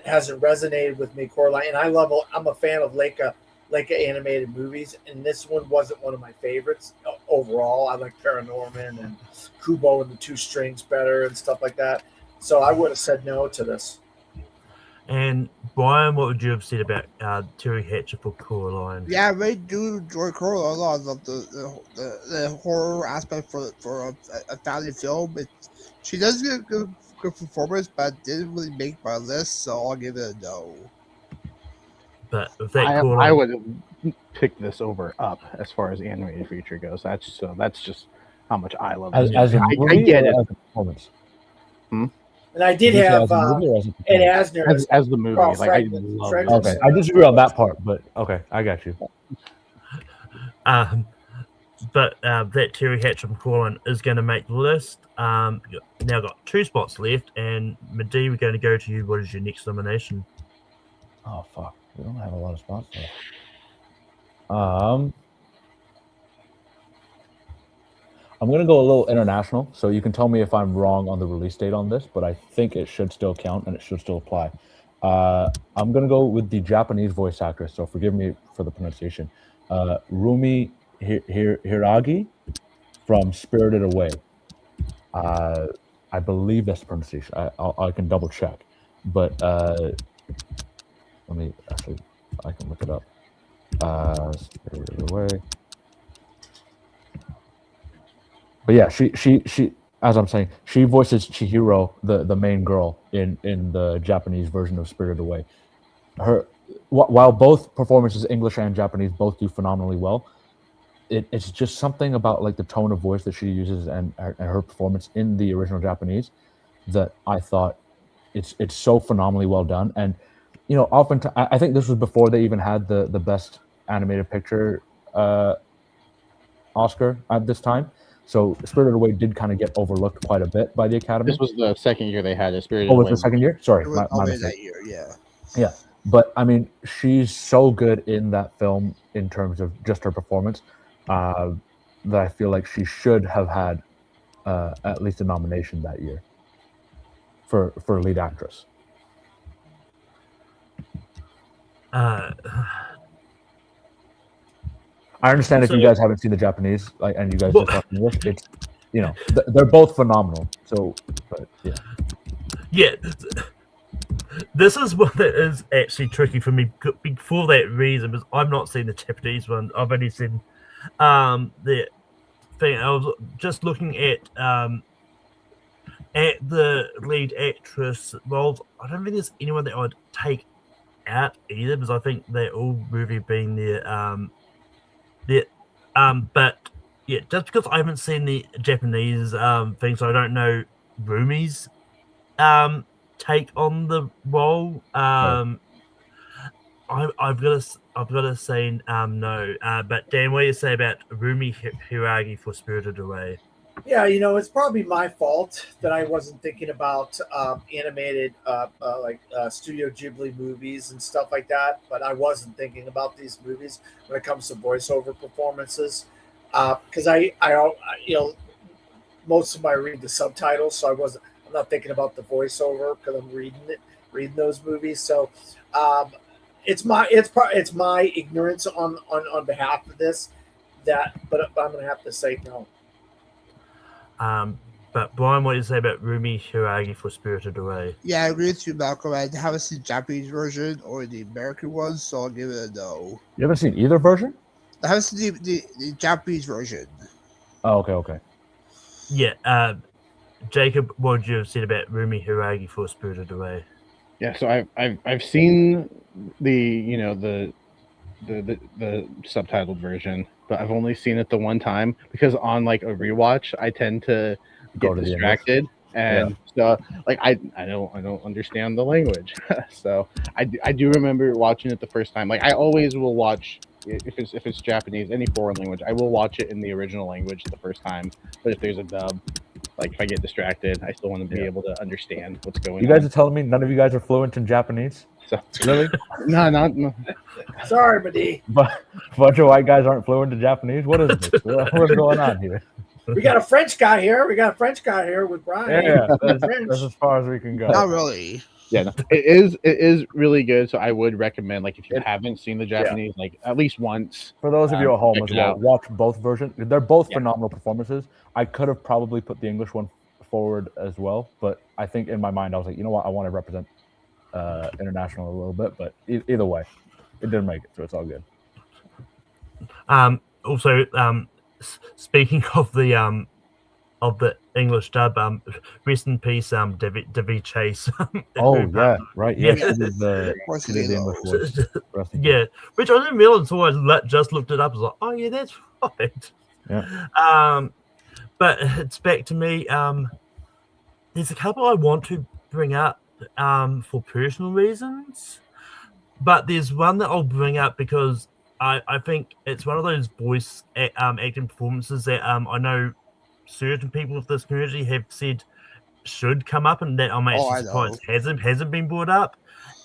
hasn't resonated with me, Coraline. And I'm a fan of Leica animated movies, and this one wasn't one of my favorites overall. I like Paranorman and Kubo and the 2 Strings better and stuff like that. So I would have said no to this. And Brian, what would you have said about Terry Hatcher for Coraline? Yeah, I really do enjoy Coraline a lot. I love the horror aspect for a family film. She does get a good performance, but didn't really make my list, so I'll give it a no. But I would pick this over Up as far as animated feature goes. That's just how much I love it. I get it. Performance. And I did have Ed Asner as the movie. Carl Like I Franklin. love it. Okay, I disagree on that part, but okay, I got you. But that Terry Hatcher from Coraline is going to make the list. Now got 2 spots left, and Medee, we're going to go to you. What is your next nomination? Oh fuck, we don't have a lot of spots left. I'm going to go a little international, so you can tell me if I'm wrong on the release date on this, but I think it should still count and it should still apply. I'm going to go with the Japanese voice actress, so forgive me for the pronunciation. Rumi Hiragi from Spirited Away. I believe that's the pronunciation. I can double check. But Let me actually, I can look it up. Spirited Away. But yeah, she as I'm saying, she voices Chihiro, the main girl in the Japanese version of Spirited Away. While both performances, English and Japanese, both do phenomenally well, it's just something about like the tone of voice that she uses and her performance in the original Japanese that I thought it's so phenomenally well done. And often I think this was before they even had the best animated picture Oscar at this time. So Spirited Away did kind of get overlooked quite a bit by the Academy. This was the second year they had a Spirited Oh, Away. was the second year? Sorry, It was my always mistake. that year, yeah. Yeah, but I mean, she's so good in that film in terms of just her performance that I feel like she should have had at least a nomination that year for lead actress. I understand if you guys haven't seen the Japanese, and you guys just watch English. It's they're both phenomenal. So, but yeah. This is what that is actually tricky for me for that reason, because I've not seen the Japanese one. I've only seen the thing. I was just looking at the lead actress roles. I don't think there's anyone that I'd take out either, because I think they're all really been there. But yeah, just because I haven't seen the Japanese thing, so I don't know Rumi's take on the role. I've got to say no. But Dan, what do you say about Rumi Hiragi for Spirited Away? Yeah, it's probably my fault that I wasn't thinking about animated Studio Ghibli movies and stuff like that. But I wasn't thinking about these movies when it comes to voiceover performances, because I most of my read the subtitles, so I'm not thinking about the voiceover because I'm reading those movies. So it's my ignorance on behalf of this but I'm gonna have to say no. But Brian, what do you say about Rumi Hiragi for Spirited Away? Yeah, I agree with you, Malcolm. I haven't seen the Japanese version or the American one, so I'll give it a no. You haven't seen either version? I haven't seen the Japanese version. Oh, okay. Yeah, Jacob, what did you have said about Rumi Hiragi for Spirited Away? Yeah, so I've seen the subtitled version, but I've only seen it the one time because on like a rewatch I tend to get distracted, and so like I don't understand the language. So I do remember watching it the first time. Like I always will watch if it's Japanese, any foreign language, I will watch it in the original language the first time. But if there's a dub, like if I get distracted, I still want to be able to understand what's going on. You guys are telling me none of you guys are fluent in Japanese? So, really? No. Sorry, Madi. But a bunch of white guys aren't fluent in Japanese? What is this? What's going on here? We got a French guy here. With Brian. Yeah, that's as far as we can go. Not really. Yeah, no, it is really good. So I would recommend, like, if you haven't seen the Japanese, like at least once. For those of you at home as well, out. watch both versions. They're both phenomenal performances. I could have probably put the English one forward as well, but I think in my mind I was like, you know what, I want to represent international a little bit. But either way, it didn't make it, so it's all good. Also, speaking of the English dub, rest in peace, David Chase. Oh yeah, right. Yeah, Yeah. the English voice. Yeah, which I didn't realize until I just looked it up. I was like, oh yeah, that's right. Yeah. But it's back to me. There's a couple I want to bring up for personal reasons, but there's one that I'll bring up because I think it's one of those voice acting performances that I know certain people of this community have said should come up, and that I'm actually surprised hasn't been brought up.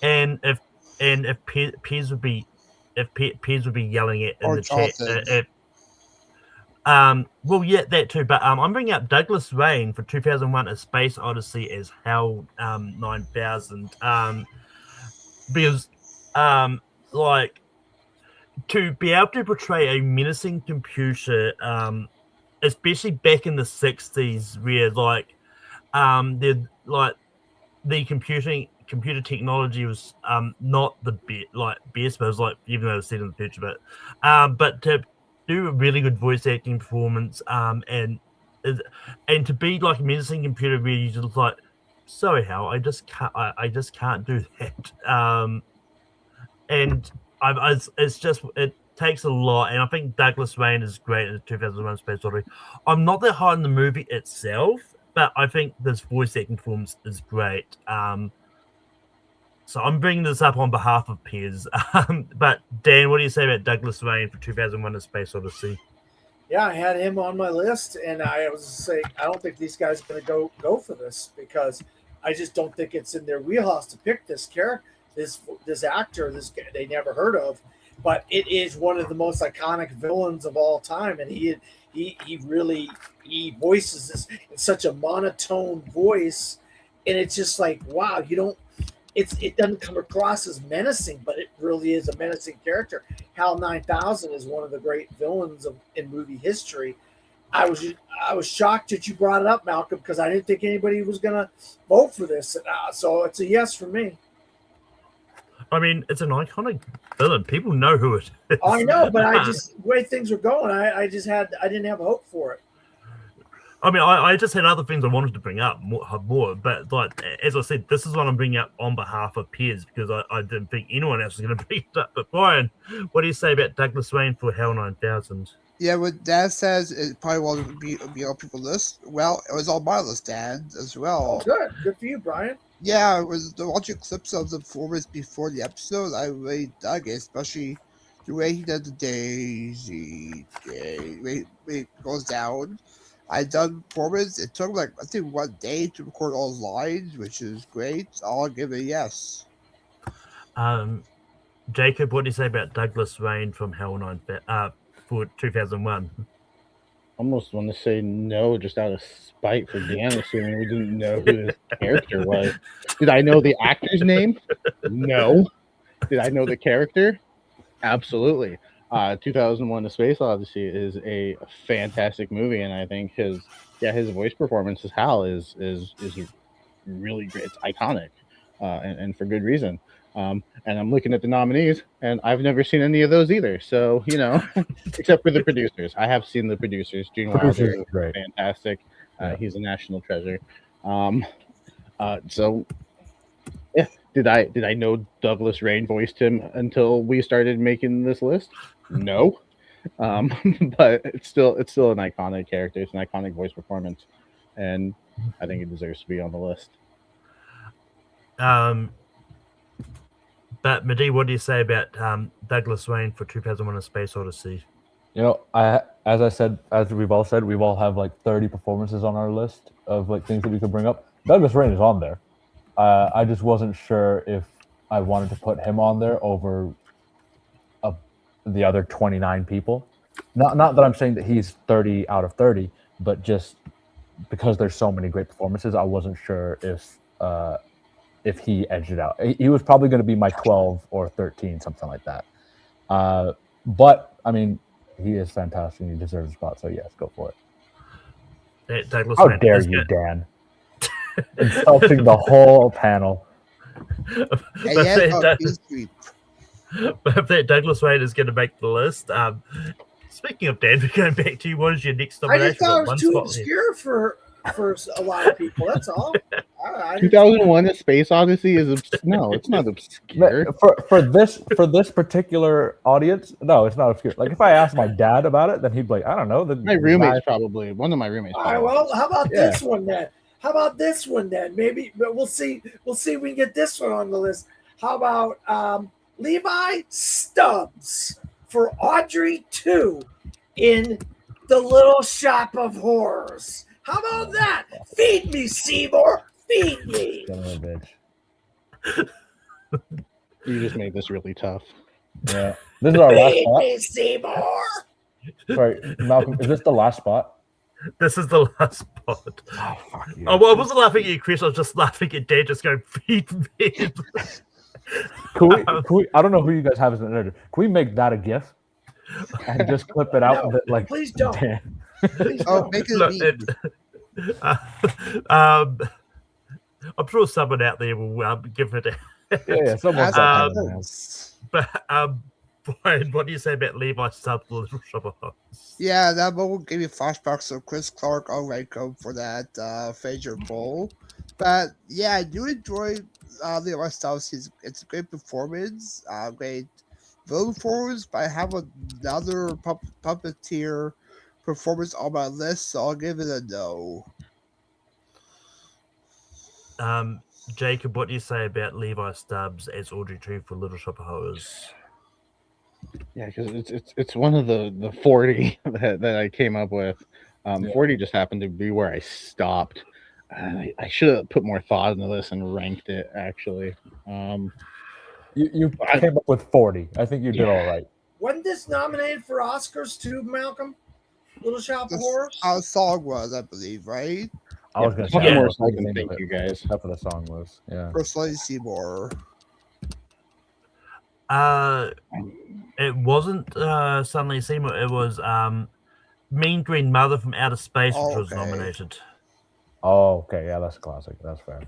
And if Pez would be yelling it in the chat. Well, yeah, that too. But I'm bringing up Douglas Rain for 2001: A Space Odyssey as HAL 9000. Because like to be able to portray a menacing computer, especially back in the 60s, where the computing computer technology was not the best, but it was like, even though it was set in the future, but to do a really good voice acting performance, and to be like a menacing computer where you just like, sorry, Hal, I just can't do that. And it takes a lot, and I think Douglas Wayne is great in 2001: Space Odyssey. I'm not that high on the movie itself, but I think this voice acting performance is great. So I'm bringing this up on behalf of Piers. But Dan, what do you say about Douglas Wayne for 2001: A Space Odyssey? Yeah, I had him on my list, and I was saying I don't think these guys are going to go for this because I just don't think it's in their wheelhouse to pick this character, this actor, this guy they never heard of, but it is one of the most iconic villains of all time, and he really voices this in such a monotone voice, and it's just like, wow, it doesn't come across as menacing, but it really is a menacing character. Hal 9000 is one of the great villains in movie history. I was shocked that you brought it up, Malcolm, because I didn't think anybody was going to vote for this. So it's a yes for me. I mean, it's an iconic villain. People know who it is. I know, but the way things were going, I didn't have hope for it. I mean, I just had other things I wanted to bring up more, but like as I said, this is what I'm bringing up on behalf of Piers because I didn't think anyone else was going to bring it up. But Brian, what do you say about Douglas Wayne for Hal 9000? Yeah, what Dad says it probably won't be on people's list. Well, it was on my list, Dad, as well. Oh, good for you, Brian. Yeah, it was watching clips of the performance before the episode. I really dug it, especially the way he does the Daisy Day. Way it goes down. I done performance. It took like I think 1 day to record all his lines, which is great. I'll give it a yes. Jacob, what do you say about Douglas Wayne from Hell 9 for 2001? Almost want to say no, just out of spite for Dan, assuming we didn't know who his character was. Did I know the actor's name? No. Did I know the character? Absolutely. 2001: A Space Odyssey is a fantastic movie, and I think his voice performance as Hal is really great. It's iconic, and for good reason. And I'm looking at the nominees, and I've never seen any of those either. So except for the producers, I have seen the producers. Gene Wilder is great, fantastic. He's a national treasure. So yeah, did I know Douglas Wayne voiced him until we started making this list? No, but it's still an iconic character. It's an iconic voice performance, and I think it deserves to be on the list. But Mehdi, what do you say about Douglas Wayne for 2001: A Space Odyssey? As we've all said, we all have like 30 performances on our list of like things that we could bring up. Douglas Wayne is on there. I just wasn't sure if I wanted to put him on there over the other 29 people. Not that I'm saying that he's 30 out of 30, but just because there's so many great performances, I wasn't sure if he edged it out. He was probably going to be my 12 or 13, something like that. But I mean, he is fantastic and he deserves a spot. So yes, go for it. How dare you, Dan? Insulting the whole panel. But if Douglas Wayne is going to make the list. Speaking of Dan, we're going back to you. What is your next nomination? I just thought it was too obscure for a lot of people. That's all. 2001: A Space Odyssey is no, it's not obscure. For this particular audience, no, it's not obscure. Like if I asked my dad about it, then he'd be like, I don't know. My roommate's probably one of my roommates. All right, well, how about this one then? How about this one then? Maybe, but we'll see. We'll see if we can get this one on the list. How about Levi Stubbs for Audrey 2 in The Little Shop of Horrors? How about that? Feed me, Seymour. Feed me. You just made this really tough. Yeah. This is our last spot. Feed me, Seymour. Sorry, Malcolm, is this the last spot? This is the last spot. Oh, fuck you. I wasn't laughing at you, Chris. I was just laughing at Dad just going, feed me. Can we, I don't know who you guys have as an editor. Can we make that a GIF and just clip it out? No, like, please don't. Please don't. Make it Look, I'm sure someone out there will give it. Yeah, someone's That's out what there, it man. is. But Brian, what do you say about Levi Stubbs' Little Shop of Horrors? Yeah, that moment gave me flashbacks of Chris Clark on Ranko for that Fraser role. But yeah, I do enjoy Levi Strauss. It's a great performance, great villain performance. But I have another puppeteer performance on my list, so I'll give it a no. Jacob, what do you say about Levi Stubbs as Audrey 2 for Little Shop of Horrors? Yeah, because it's one of the 40 that I came up with. 40 just happened to be where I stopped. I should have put more thought into this and ranked it actually. You came up with 40. I think you did all right. Wasn't this nominated for Oscars too, Malcolm? Little Shop of Horrors? Our song was, I believe, right? I was going to Talk say, I more don't so I know the can name thank of it, you guys. except for the song was. Yeah. For Slightly Seymour. It wasn't Suddenly Seymour. It was Mean Green Mother from Outer Space, which was Okay. nominated. Oh, okay. Yeah, that's a classic. That's fair.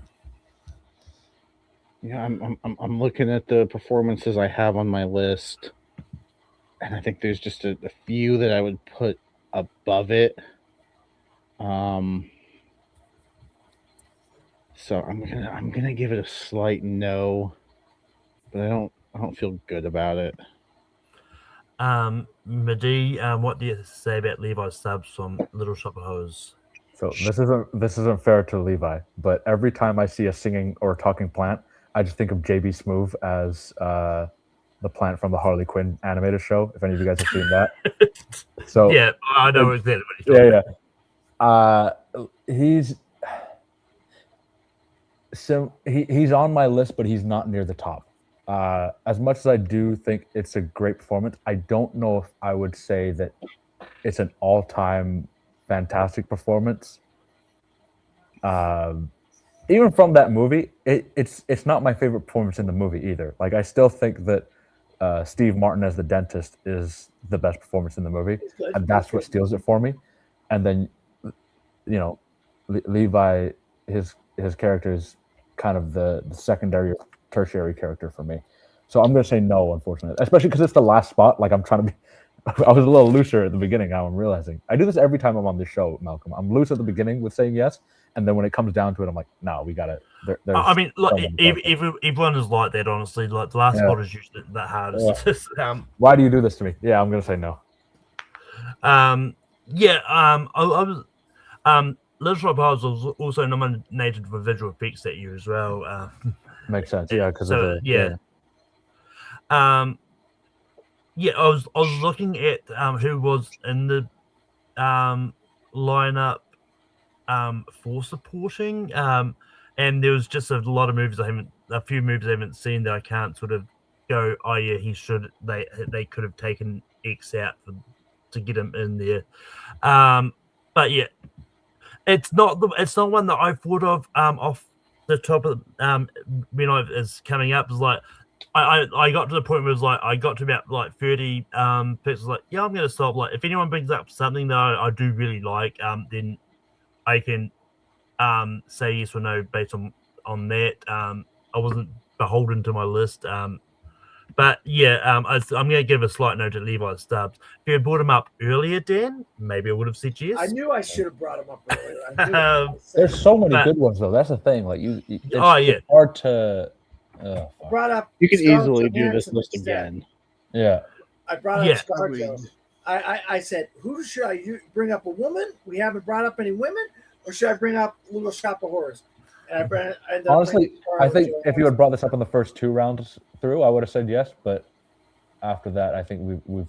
Yeah, I'm looking at the performances I have on my list, and I think there's just a few that I would put above it. So I'm gonna give it a slight no, but I don't feel good about it. Madi, what do you say about Levi Stubbs from Little Shop of Horrors? So this isn't fair to Levi, but every time I see a singing or talking plant, I just think of JB Smoove as the plant from the Harley Quinn animated show. If any of you guys have seen that, so Yeah, I know exactly what you're talking about. He's he's on my list, but he's not near the top. As much as I do think it's a great performance, I don't know if I would say that it's an all-time fantastic performance. Even from that movie, it's not my favorite performance in the movie either. Like I still think that Steve Martin as the dentist is the best performance in the movie, and that's what steals it for me. And then, Levi, his character is kind of the secondary or tertiary character for me. So I'm going to say no, unfortunately, especially because it's the last spot. Like I'm trying to be. I was a little looser at the beginning. Now I'm realizing I do this every time I'm on this show, Malcolm. I'm loose at the beginning with saying yes, and then when it comes down to it, I'm like, no, we got it. I mean, like everyone is like that. Honestly, like the last spot is usually the hardest. Why do you do this to me? Yeah, I'm gonna say no. I was. Little Shop of Horrors was also nominated for visual effects that year as well. Makes sense. Yeah, because I was looking at who was in the lineup for supporting, and there was just a lot of movies a few movies I haven't seen that I can't sort of go, oh yeah, he should. They could have taken X out to get him in there, but yeah, it's not one that I thought of off the top of when I was coming up. It was like I got to the point where it was like I got to about like 30 picks. Like, yeah, I'm gonna stop. Like, if anyone brings up something that I do really like, then I can say yes or no based on that. I wasn't beholden to my list. But yeah, I'm going to give a slight note to Levi Stubbs. If you had brought him up earlier, Dan, maybe I would have said yes. I knew I should have brought him up earlier. There's so many good ones though. That's the thing. Like it's hard to. Brought up. You could easily do this list again. Yeah. I brought up ScarJo. I said, who should I bring up? A woman? We haven't brought up any women, or should I bring up Little Shop of Horrors? And honestly, I think if you had brought this up in the first 2 rounds through, I would have said yes. But after that, I think we've.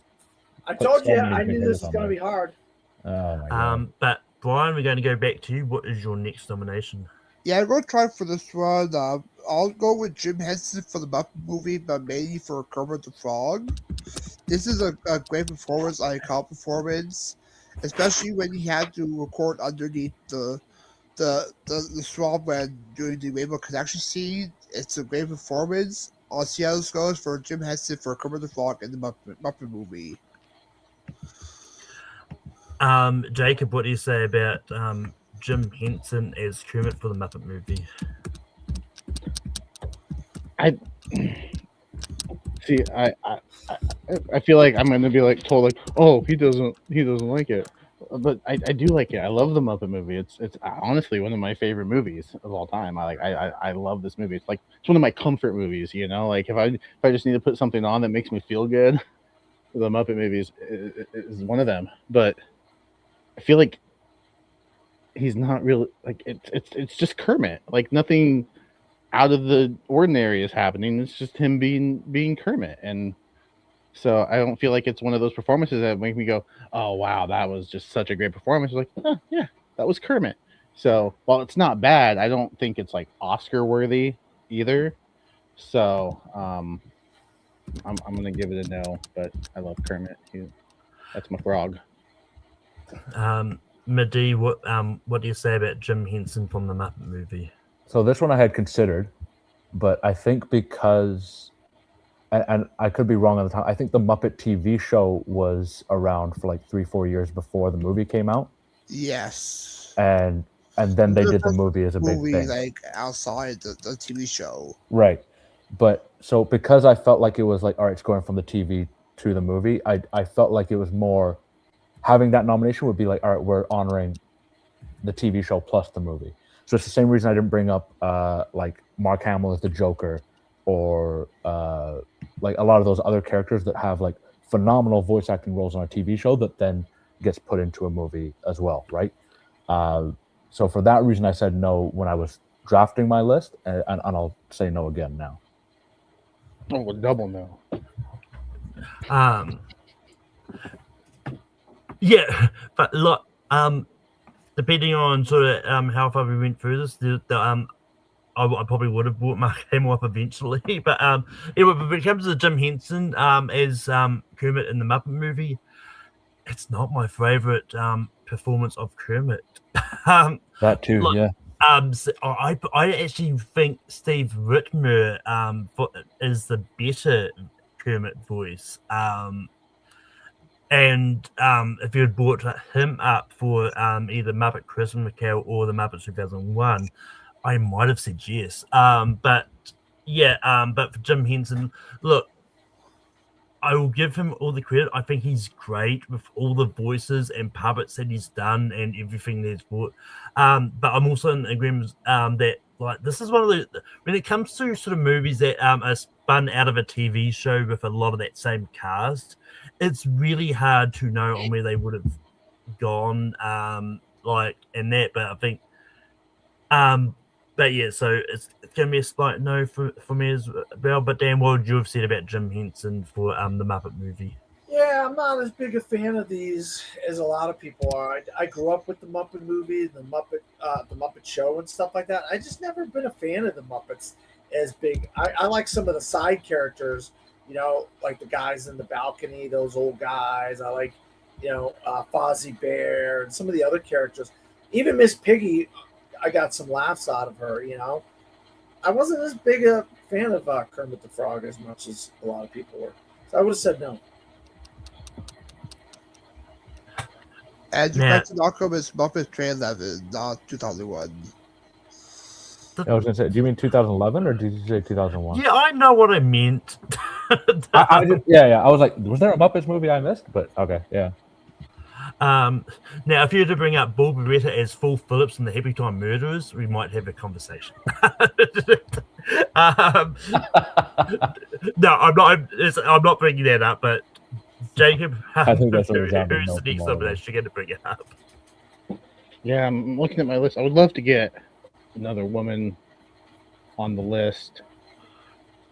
I told you, I knew this was going to be hard. Oh my god! But Brian, we're going to go back to you. What is your next nomination? Yeah, I'm going to try for this one. I'll go with Jim Henson for the Muppet movie, but mainly for Kermit the Frog. This is a great performance, iconic performance, especially when he had to record underneath the swamp when doing the Rainbow Connection scene. It's a great performance. I'll see how this goes for Jim Henson for Kermit the Frog in the Muppet movie. Jacob, what do you say about Jim Henson as Kermit for the Muppet movie? I see. I feel like I'm gonna be like told like, oh, he doesn't like it, but I do like it. I love the Muppet movie. It's honestly one of my favorite movies of all time. I love this movie. It's one of my comfort movies. You know, like if I just need to put something on that makes me feel good, the Muppet movies is one of them. But I feel like he's not really like it's just Kermit. Like nothing out of the ordinary is happening. It's just him being Kermit, and so I don't feel like it's one of those performances that make me go, "Oh wow, that was just such a great performance." Like, oh, yeah, that was Kermit. So while it's not bad, I don't think it's like Oscar worthy either. So I'm gonna give it a no, but I love Kermit. That's my frog. Madi, what do you say about Jim Henson from the Muppet movie? So this one I had considered, but I think because, and I could be wrong on the time, I think the Muppet TV show was around for like 3-4 years before the movie came out. Yes. And then they did the movie as a big thing. Like outside the TV show. Right. But so because I felt like it was like, all right, it's going from the TV to the movie, I felt like it was more, having that nomination would be like, all right, we're honoring the TV show plus the movie. So it's the same reason I didn't bring up like Mark Hamill as the Joker, or like a lot of those other characters that have like phenomenal voice acting roles on a TV show that then gets put into a movie as well, right? So for that reason, I said no when I was drafting my list, and I'll say no again now. Oh, a double no. Yeah, but look, depending on sort of how far we went through this, I probably would have brought Mark Hamill up eventually. But anyway, when it comes to Jim Henson as Kermit in the Muppet movie, it's not my favorite performance of Kermit. That too, like, yeah. So I actually think Steve Whitmer is the better Kermit voice. And if you had brought him up for either Muppet Christmas Carol or the Muppets 2001, I might have said yes. But for Jim Henson, look, I will give him all the credit. I think he's great with all the voices and puppets that he's done and everything that he's brought. But I'm also in agreement that like this is one of the, when it comes to sort of movies that are spun out of a TV show with a lot of that same cast, it's really hard to know on where they would have gone like in that. But I think but yeah, so it's gonna be a slight no for me as well. But Dan, what would you have said about Jim Henson for the Muppet movie? Yeah, I'm not as big a fan of these as a lot of people are. I grew up with the Muppet movie, the Muppet Show, and stuff like that. I just never been a fan of the Muppets as big. I like some of the side characters, you know, like the guys in the balcony, those old guys. I like, you know, Fozzie Bear and some of the other characters. Even Miss Piggy, I got some laughs out of her, you know. I wasn't as big a fan of Kermit the Frog as much as a lot of people were. So I would have said no. And you mentioned Muppets Trainlevel, not 2001. I was going to say, do you mean 2011 or did you say 2001? Yeah, I know what I meant. I was like, was there a Muppets movie I missed? But okay, yeah. Now, if you were to bring up Bull Beretta as Phil Phillips in the Happy Time Murderers, we might have a conversation. No, I'm not bringing that up. But Jacob, I think that's who's the next nomination going to bring it up? Yeah, I'm looking at my list. I would love to get another woman on the list,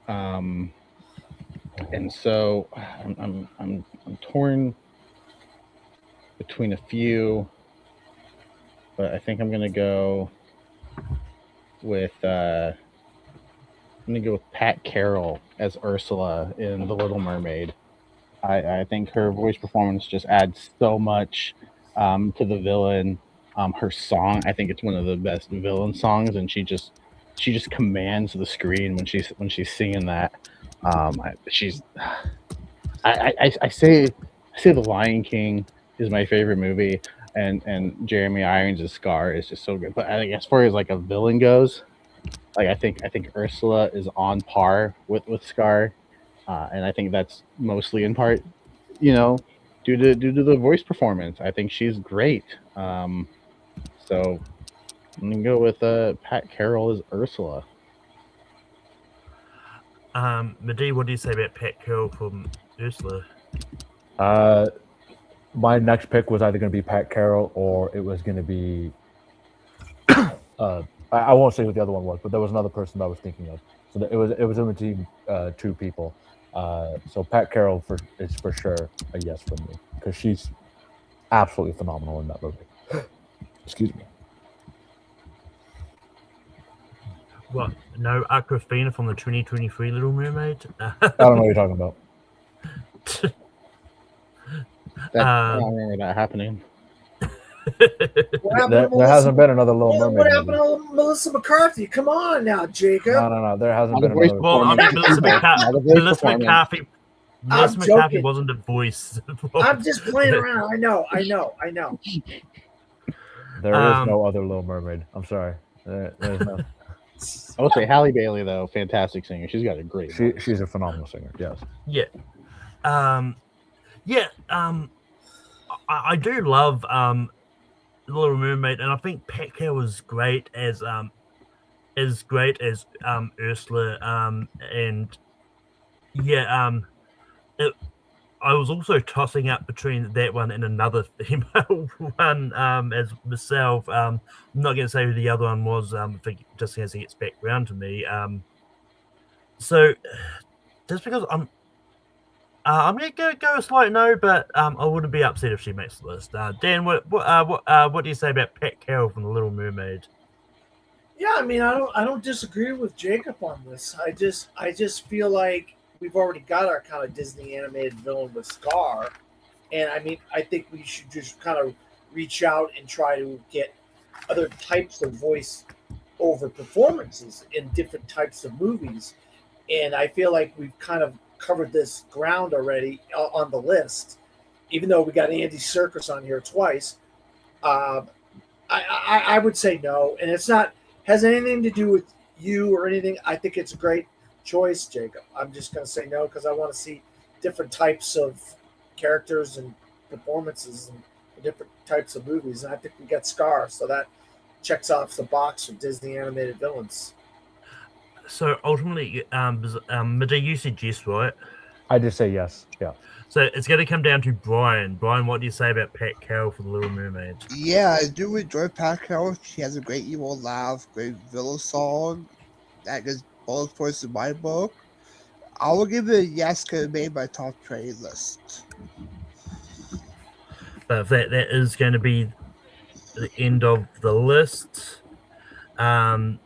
and so I'm torn between a few, but I think I'm gonna go with Pat Carroll as Ursula in The Little Mermaid. I think her voice performance just adds so much to the villain. Her song, I think it's one of the best villain songs, and she just commands the screen when she's singing that. I say The Lion King is my favorite movie, and Jeremy Irons' Scar is just so good. But I think as far as like a villain goes, Like I think Ursula is on par with Scar, and I think that's mostly in part, due to the voice performance. I think she's great. So I'm gonna go with Pat Carroll as Ursula. Medee, what do you say about Pat Carroll from Ursula? My next pick was either going to be Pat Carroll or it was going to be. I won't say what the other one was, but there was another person that I was thinking of. So it was in between two people. So Pat Carroll is for sure a yes from me because she's absolutely phenomenal in that movie. Excuse me. What? No, Aquafina from the 2023 Little Mermaid? I don't know what you're talking about. I don't remember that happening. There hasn't been another Little Mermaid. What happened to Melissa McCarthy? Come on now, Jacob. No. There hasn't been voice another. Well, I mean, Melissa McCarthy wasn't a voice. I'm just playing around. I know. There is no other Little Mermaid. I'm sorry. There's no. I would say Halle Bailey, though, fantastic singer. She's got a great voice. She's a phenomenal singer. Yes. Yeah. I do love Little Mermaid, and I think Pat Carroll was great as Ursula. I was also tossing up between that one and another female one as myself. I'm not going to say who the other one was, just as it gets back around to me. So just because I'm going to go a slight no, but I wouldn't be upset if she makes the list. Dan, what do you say about Pat Carroll from The Little Mermaid? Yeah, I mean, I don't disagree with Jacob on this. I just feel like we've already got our kind of Disney animated villain with Scar, and I mean, I think we should just kind of reach out and try to get other types of voice over performances in different types of movies, and I feel like we've kind of covered this ground already on the list, even though we got Andy Serkis on here twice. I would say no, and it's not has anything to do with you or anything. I think it's a great choice, Jacob. I'm just going to say no because I want to see different types of characters and performances and different types of movies, and I think we got Scar, so that checks off the box for Disney animated villains. So ultimately, Medee, you said yes, right? I just say yes. Yeah. So it's going to come down to Brian. Brian, what do you say about Pat Carroll for The Little Mermaid? Yeah, I do enjoy Pat Carroll. She has a great evil laugh, great villain song. That gets both points in my book. I will give it a yes because it made my top 20 list. But that is going to be the end of the list. So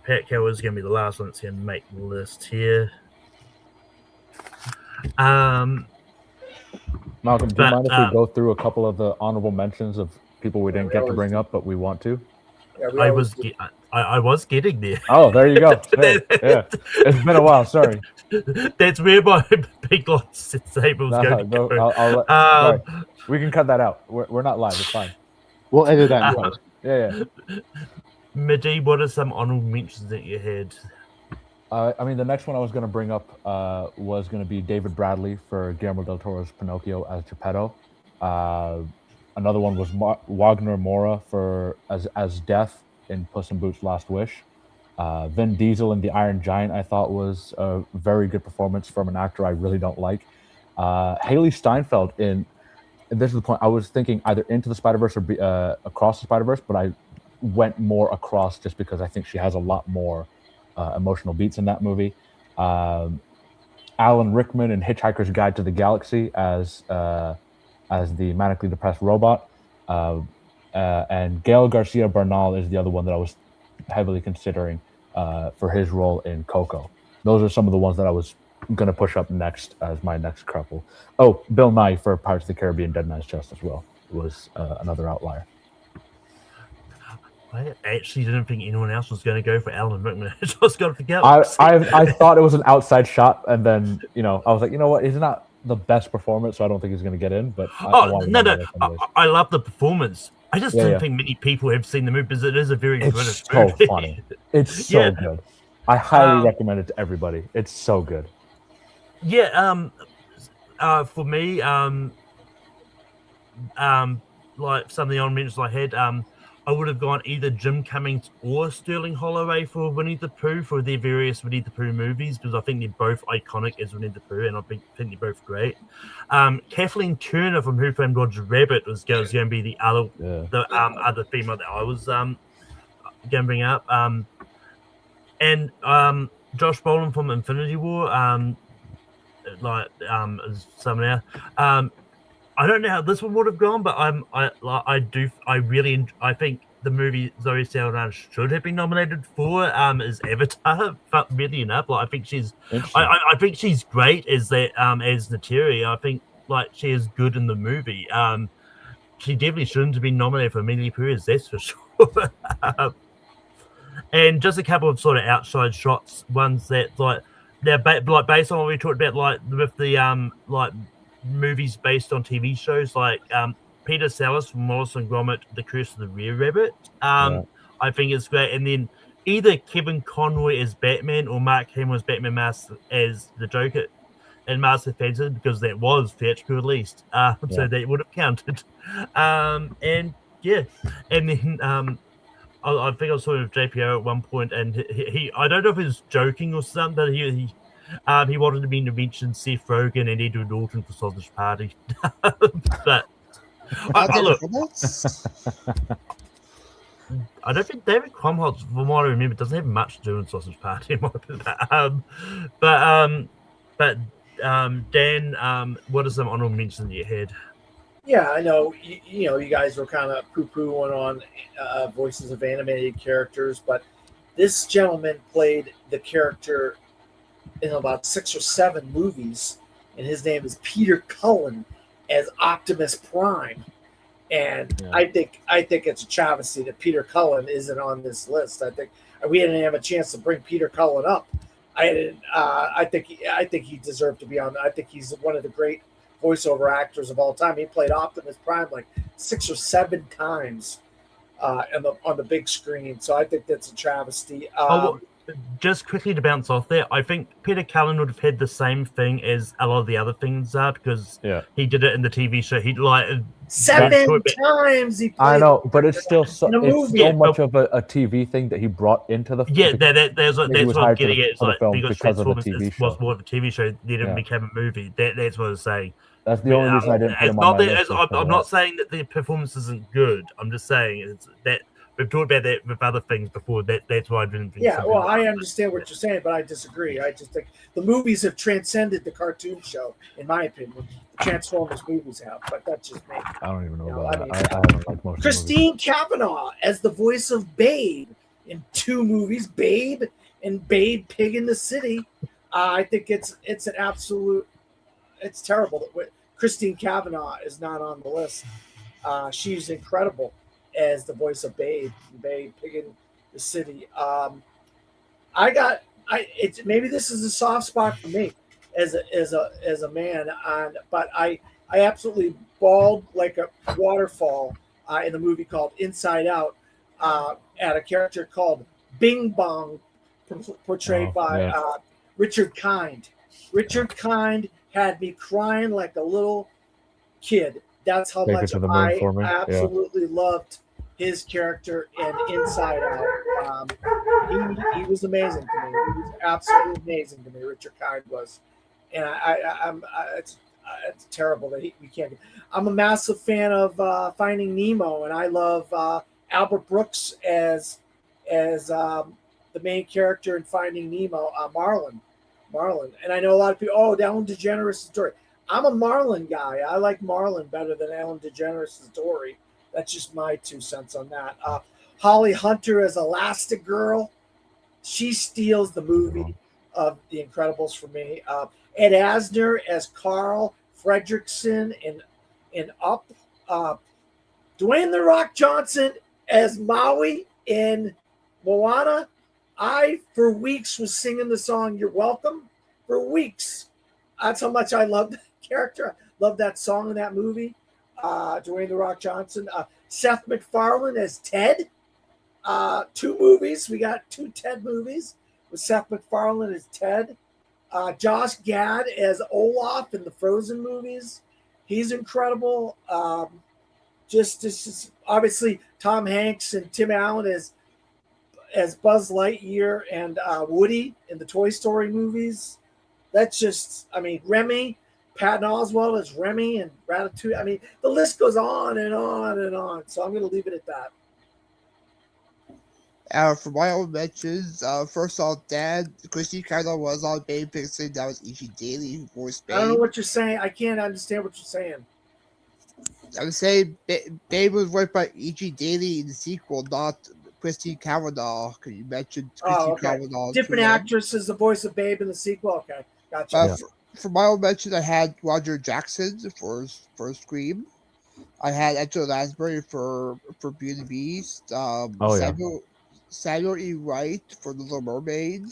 Pat Carroll is going to be the last one that's going to make the list here. Malcolm, do you mind if we go through a couple of the honorable mentions of people we didn't get to bring up, but we want to? Yeah, I was getting there. Oh, there you go. Hey, yeah. It's been a while. Sorry. That's where my big lots table was going to go. Sorry. We can cut that out. We're not live. It's fine. We'll edit that in post. Yeah. Medee, what are some honorable mentions that you had? I mean, the next one I was going to bring up was going to be David Bradley for Guillermo del Toro's Pinocchio as Geppetto. Another one was Wagner Moura as Death in Puss in Boots' Last Wish. Vin Diesel in The Iron Giant I thought was a very good performance from an actor I really don't like. Haley Steinfeld and this is the point, I was thinking either Into the Spider-Verse or Across the Spider-Verse, but I went more across just because I think she has a lot more emotional beats in that movie. Alan Rickman in Hitchhiker's Guide to the Galaxy as the manically depressed robot. And Gael Garcia Bernal is the other one that I was heavily considering for his role in Coco. Those are some of the ones that I was going to push up next as my next couple. Oh, Bill Nye for Pirates of the Caribbean Dead Man's Chest as well was another outlier. I actually didn't think anyone else was going to go for Alan Rickman. I just got to forget. I thought it was an outside shot, and then I was like, you know what? He's not the best performance, so I don't think he's going to get in. But I love the performance. I just Yeah, don't yeah. think many people have seen the movie because it is a very It's British so movie. funny. It's so Yeah. good. I highly recommend it to everybody. It's so good. Yeah. For me, like some of the honorable mentions I had, I would have gone either Jim Cummings or Sterling Holloway for Winnie the Pooh for their various Winnie the Pooh movies because I think they're both iconic as Winnie the Pooh, and I think they're both great. Kathleen Turner from Who Framed Roger Rabbit was going to be the other female that I was going to bring up. And Josh Brolin from Infinity War, is someone else. I don't know how this one would have gone, but I think the movie Zoe Saldana should have been nominated for is Avatar. But really enough, like I think she's great as that as Neytiri. I think like she is good in the movie. She definitely shouldn't have been nominated for Winnie the Pooh, that's for sure. And just a couple of sort of outside shots, ones that like they're based on what we talked about, like with the like movies based on TV shows, like Peter Sellers from Wallace and Gromit, The Curse of the Rare Rabbit. I think it's great. And then either Kevin Conroy as Batman or Mark Hamill as Batman Mask as the Joker and Mask of Fantasy, because that was theatrical released. So that would have counted. And yeah, and then I think I saw him with JPO at one point, and he I don't know if he was joking or something, but he wanted me to mention Seth Rogen and Edward Norton for Sausage Party. But look, I don't think David Krumholtz, from what I remember, doesn't have much to do in Sausage Party. Dan, what are some honorable mentions that you had? Yeah, I know. You know, you guys were kind of poo-pooing on voices of animated characters, but this gentleman played the character in about 6 or 7 movies, and his name is Peter Cullen as Optimus Prime. And I think it's a travesty that Peter Cullen isn't on this list. I think we didn't have a chance to bring Peter Cullen up. I think he deserved to be on. I think he's one of the great voiceover actors of all time. He played Optimus Prime like 6 or 7 times on the big screen. So I think that's a travesty. Just quickly to bounce off there, I think Peter Cullen would have had the same thing as a lot of the other things are because he did it in the TV show. He like 7 times he played. I know, but it's still so much of a TV thing that he brought into the that's what I'm getting at. It's like because of the TV show. Was more of a TV show, then it became a movie. That's what I'm saying. That's the only reason I didn't put him on my list. I'm not saying that the performance isn't good. I'm just saying it's that we've talked about that with other things before. That's why I didn't think. Yeah, well, I understand what you're saying, but I disagree. I just think the movies have transcended the cartoon show, in my opinion. The Transformers movies have, but that's just me. I don't even know about that. I haven't liked most. Christine Cavanaugh as the voice of Babe in 2 movies, Babe and Babe Pig in the City. I think it's an absolute. It's terrible that Christine Cavanaugh is not on the list. She's incredible as the voice of Babe Pig in the City. Maybe this is a soft spot for me as a man, but I absolutely bawled like a waterfall in the movie called Inside Out at a character called Bing Bong, portrayed by Richard Kind. Richard Kind had me crying like a little kid. That's how much I absolutely loved his character in Inside Out. He was amazing to me. He was absolutely amazing to me. Richard Kind was, and it's terrible that we can't. I'm a massive fan of Finding Nemo, and I love Albert Brooks as the main character in Finding Nemo, Marlin. And I know a lot of people, that Ellen DeGeneres story. I'm a Marlin guy. I like Marlin better than Ellen DeGeneres' story. That's just my 2 cents on that. Holly Hunter as Elastigirl. She steals the movie of The Incredibles for me. Ed Asner as Carl Fredricksen in Up. Dwayne The Rock Johnson as Maui in Moana. I, for weeks, was singing the song You're Welcome. For weeks. That's how much I love that character. Love that song in that movie. Dwayne The Rock Johnson. Seth MacFarlane as Ted. 2 movies. We got 2 Ted movies with Seth MacFarlane as Ted. Josh Gad as Olaf in the Frozen movies. He's incredible. Just obviously Tom Hanks and Tim Allen as Buzz Lightyear and Woody in the Toy Story movies. That's just, I mean, Remy, Patton Oswalt as Remy and Ratatouille. I mean, the list goes on and on and on. So I'm going to leave it at that. For my own mentions, first off, Dad, Christy kind of was on Babe Pixie. That was E.G. Daly who voiced Babe. I don't know what you're saying. I can't understand what you're saying. I would say Babe was voiced by E.G. Daly in the sequel, not Christy Cavanaugh. Because you mentioned Christy Cavanaugh. Different actress is the voice of Babe in the sequel. Okay, gotcha. For my own mention, I had Roger Jackson for Scream. I had Angela Lansbury for Beauty and the Beast. Samuel E. Wright for Little Mermaid.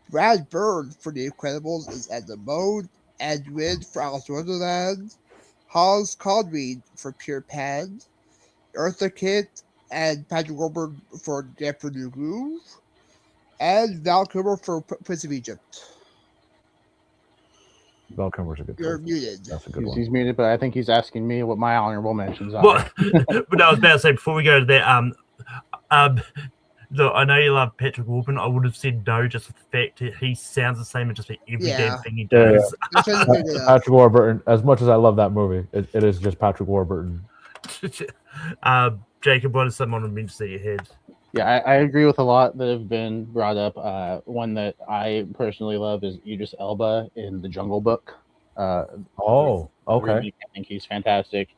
Brad Bird for The Incredibles is Edna Mode. Ed Wynn for Alice in Wonderland. Hans Conried for Peter Pan. Eartha Kitt and Patrick Warburton for The Emperor New Groove. And Val Kilmer for Prince of Egypt. Val Kilmer's a good You're choice. muted. That's a good one. He's muted, but I think he's asking me what my honorable mentions are. Well, but I was about to say before we go to that, look, I know you love Patrick Warburton. I would have said no, just for the fact that he sounds the same in just every damn thing he does. Patrick Warburton. As much as I love that movie, it is just Patrick Warburton. Jacob, what is someone on mentions that you had? Yeah, I agree with a lot that have been brought up. One that I personally love is Idris Elba in The Jungle Book. Okay. I think he's fantastic.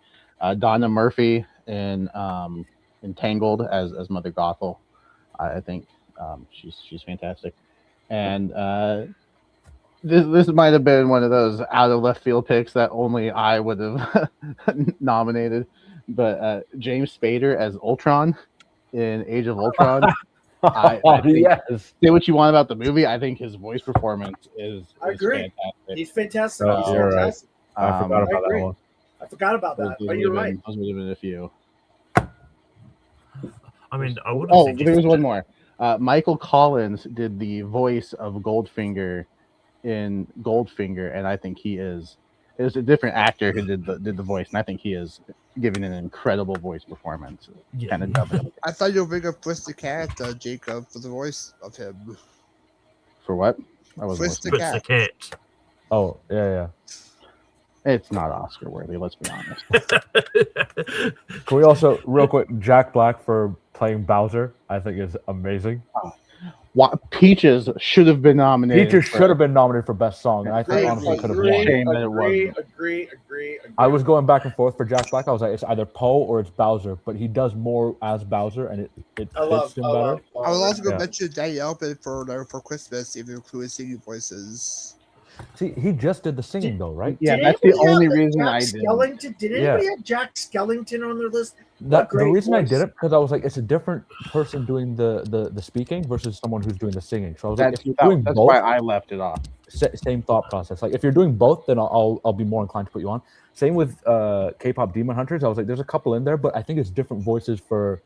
Donna Murphy in Entangled as Mother Gothel. I think she's fantastic. And this might have been one of those out of left field picks that only I would have nominated. But James Spader as Ultron in Age of Ultron. I think, yes. Say what you want about the movie. I think his voice performance is agree. fantastic. He's fantastic. Oh, He's you're fantastic. Right. I forgot about that one. I forgot about that. But you're right. Those would have been a few. I mean, I would. Oh, there was one more. Michael Collins did the voice of Goldfinger in Goldfinger, and I think he is. It was a different actor who did the voice, and I think he is giving an incredible voice performance. Yeah. Kind of dubbing. I thought you were bring up Frisk the Cat, Jacob, for the voice of him. For what? I was Frisk the Fritz the Cat. Cat. Oh, yeah. It's not Oscar worthy. Let's be honest. Can we also, real quick, Jack Black for playing Bowser, I think is amazing. Peaches should have been nominated. Peaches should have been nominated for Best Song, and I think honestly could have won. Shame that it wasn't. Agree. I was going back and forth for Jack Black. I was like, it's either Poe or it's Bowser, but he does more as Bowser, and it fits him better. I was also going to mention Danny Elfman for Christmas, even including singing voices. See, he just did the singing though, right? Yeah, Did that's the anybody only have reason Jack I did. Skellington? Did anybody have Jack Skellington on their list? The great reason I voice. did it because I was like, it's a different person doing the speaking versus someone who's doing the singing. So I was like, if you're doing That's both, why I left it off. same thought process. Like if you're doing both, then I'll be more inclined to put you on. Same with K-pop Demon Hunters. I was like, there's a couple in there, but I think it's different voices for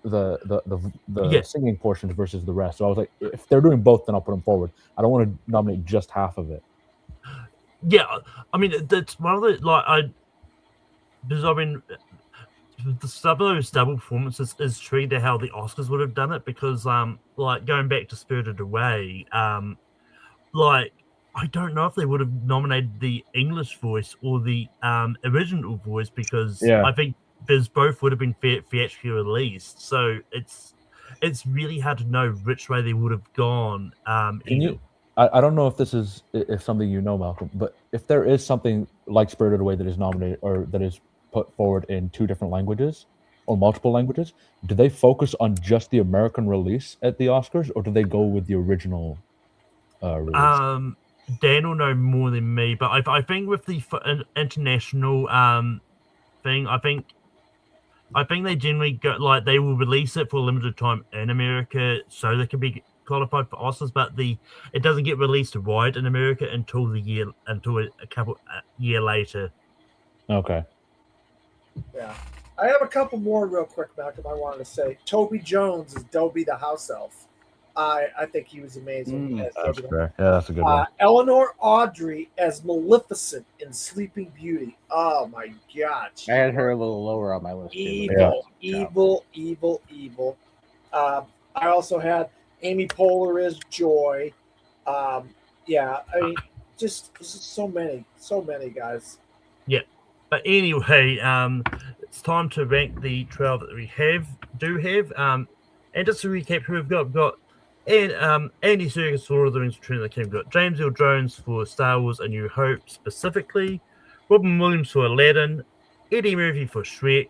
the singing portions versus the rest. So I was like, if they're doing both, then I'll put them forward. I don't want to nominate just half of it. Yeah, I mean that's one of the because I mean the stuff of those double performances is true to how the Oscars would have done it because like going back to Spirited Away, like I don't know if they would have nominated the English voice or the original voice because I think there's both would have been theatrically released, so it's really hard to know which way they would have gone. I don't know if this is something you know, Malcolm, but if there is something like Spirited Away that is nominated or that is put forward in 2 different languages or multiple languages, do they focus on just the American release at the Oscars or do they go with the original release? Dan will know more than me, but I think with the international thing, I think they generally go like they will release it for a limited time in America so they can be qualified for Oscars, but it doesn't get released wide in America until a year later. Okay. Yeah, I have a couple more real quick, Malcolm. I wanted to say Toby Jones is Dobby the house elf. I think he was amazing. As That's Dobby. fair. Yeah, that's a good one. Eleanor Audrey as Maleficent in Sleeping Beauty. Oh my God, I had her a little lower on my list. evil, Yeah. evil. I also had Amy Poehler as Joy. Yeah, I mean, just so many guys. But anyway, it's time to rank the 12 that we do have. And just to recap who we've got Andy Serkis for Lord of the Rings: Return of the King. We've got James Earl Jones for Star Wars: A New Hope specifically, Robin Williams for Aladdin, Eddie Murphy for Shrek,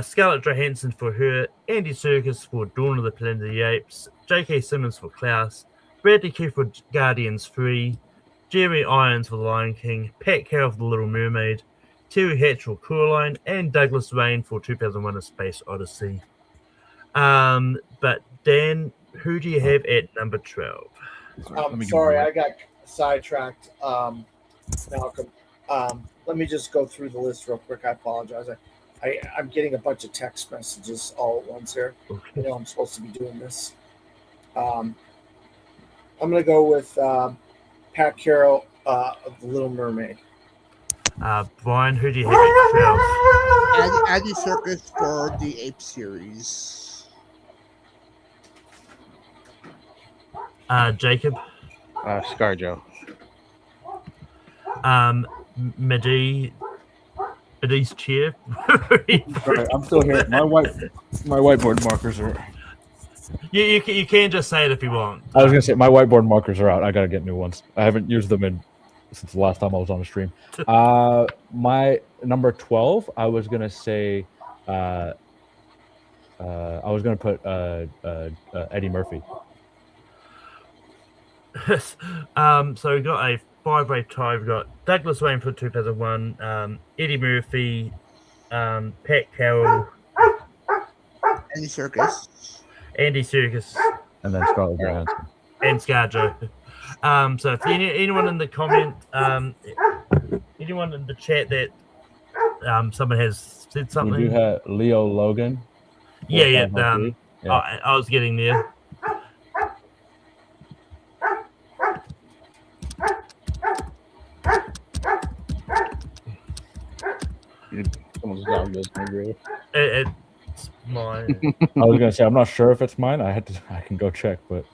Scarlett Johansson for Her, Andy Serkis for Dawn of the Planet of the Apes, J.K. Simmons for Klaus, Bradley Cooper for Guardians 3, Jeremy Irons for The Lion King, Pat Carroll for The Little Mermaid, Terry Hatcher for Coraline, and Douglas Rain for 2001: A Space Odyssey. But Dan, who do you have at number 12? Sorry, I got sidetracked, Malcolm. Let me just go through the list real quick. I apologize. I'm getting a bunch of text messages all at once here. Okay. I'm supposed to be doing this. I'm going to go with Pat Carroll of The Little Mermaid. Brian, who do you have at 12? Andy Serkis for the Ape series. Jacob? ScarJo. Medi's chair. Sorry, I'm still here. My whiteboard markers are. You can just say it if you want. I was gonna say my whiteboard markers are out. I gotta get new ones. I haven't used them since the last time I was on the stream. My number 12. I was gonna say. I was gonna put Eddie Murphy. So we got a 5-way tie. We've got Douglas Rain for 2001, Eddie Murphy, Pat Carroll, Andy Serkis. Andy Serkis, And then Scarlett Johansson. and ScarJo. So if anyone in the comment, anyone in the chat that someone has said something. We do have Leo Logan. Yeah. Yeah. I was getting there. Someone's dog goes hungry. It's mine. I was gonna say I'm not sure if it's mine. I can go check, but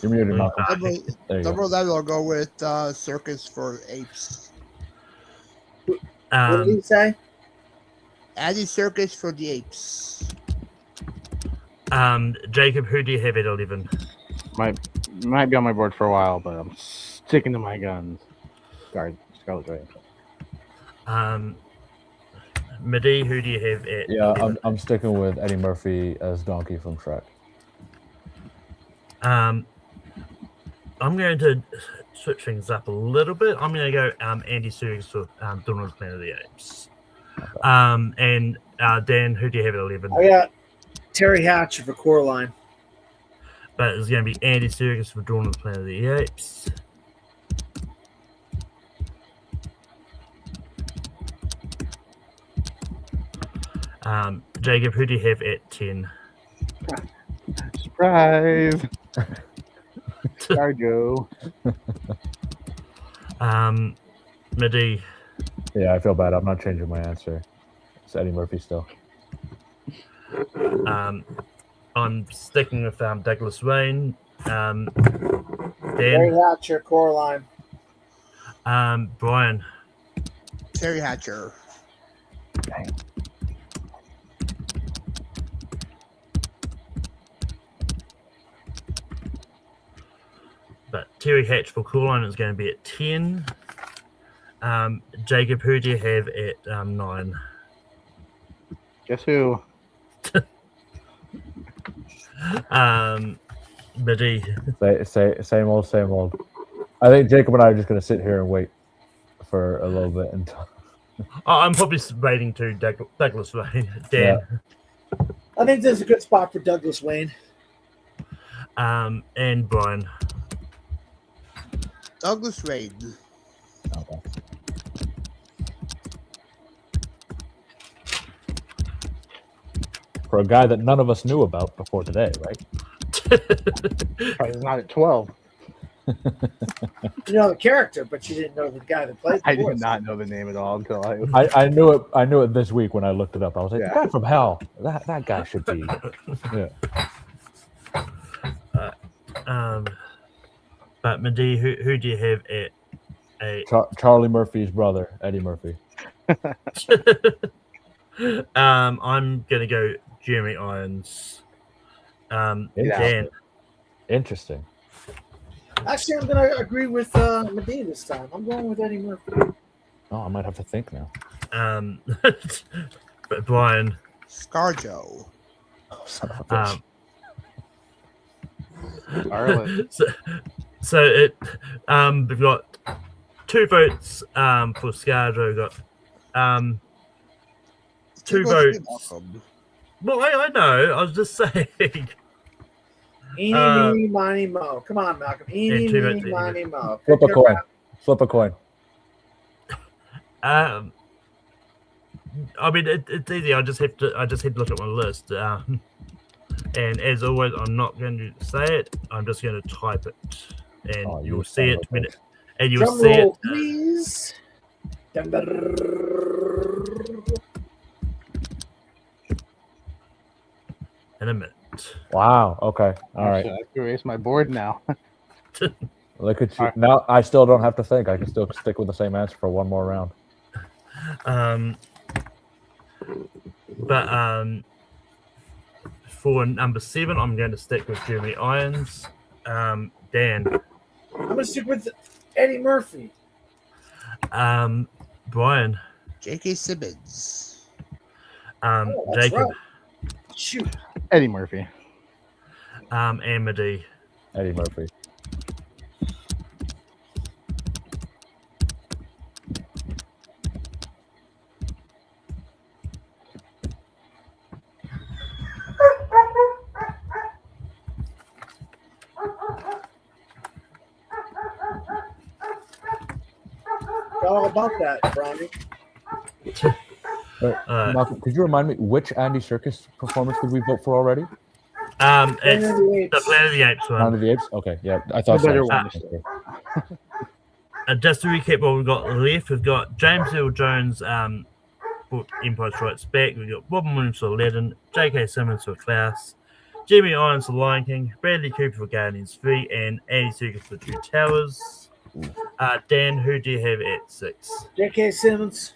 you're muted, Malcolm. There you Number go. 11, I'll go with Circus for Apes. What did he say? Andy Serkis for the Apes. Jacob, who do you have at 11? Might be on my board for a while, but I'm sticking to my guns. Scarlett Johansson. Midi, who do you have at? Yeah, 11? I'm sticking with Eddie Murphy as Donkey from Shrek. I'm going to switch things up a little bit. I'm going to go Andy Serkis for Dawn of the Planet of the Apes. Okay. And Dan, who do you have at 11? I got Terry Hatcher for Coraline. But it's going to be Andy Serkis for Dawn of the Planet of the Apes. Jacob, who do you have at 10? Surprise! ScarJo. Midi. Yeah, I feel bad. I'm not changing my answer. It's Eddie Murphy still. I'm sticking with Douglas Rain. Terry Dan. Hatcher, Coraline. Brian. Terry Hatcher. But Terry Hatch for Coraline is going to be at 10. Jacob, who do you have at 9? Guess who? Biddy. Same old, same old. I think Jacob and I are just going to sit here and wait for a little bit until. I'm probably waiting to Douglas Wayne. Dan. I think this is a good spot for Douglas Wayne. And Brian. Douglas Wayne. Okay. For a guy that none of us knew about before today, right? Probably not at 12. You know the character, but you didn't know the guy that played the I voice. did not know the name at all until I knew it. I knew it this week when I looked it up. I was like, Yeah. the guy from Hell. That guy should be. Yeah. But Mehdi, who do you have at a? Charlie Murphy's brother, Eddie Murphy. I'm gonna go Jeremy Irons. Dan. Interesting. Actually, I'm going to agree with Medina this time. I'm going with Eddie Murphy. Oh, I might have to think now. But Brian. ScarJo. Son of a bitch. Ireland. So it we've got 2 votes for ScarJo. We've got 2 votes. Well, I know. I was just saying. Eeny, meeny, miny, mo. Come on, Malcolm. Eeny, two meeny, votes, miny, mo. Flip a coin. Flip a coin. I mean, it's easy. I just have to look at my list. And as always, I'm not going to say it. I'm just going to type it, and you'll see it. And you'll Drum see roll, it. please. In a minute. Wow. Okay. All right. I have to erase my board now. Look at you. All right. Now I still don't have to think. I can still stick with the same answer for one more round. But for number 7, I'm going to stick with Jeremy Irons. Dan. I'm going to stick with Eddie Murphy. Brian. J.K. Simmons. That's Jacob. right. Shoot. Eddie Murphy. Amity. Eddie Murphy. All about that, Brownie. Malcolm, could you remind me which Andy Serkis performance did we vote for already? It's the Planet of the Apes one. Planet of the Apes. Okay, yeah, I thought The better so. one. Just to recap what we've got left, we've got James Earl Jones for Empire Strikes Back. We've got Robin Williams for Aladdin, J.K. Simmons for Klaus, Jeremy Irons for Lion King, Bradley Cooper for Guardians 3, and Andy Serkis for Two Towers. Dan, who do you have at 6? J.K. Simmons.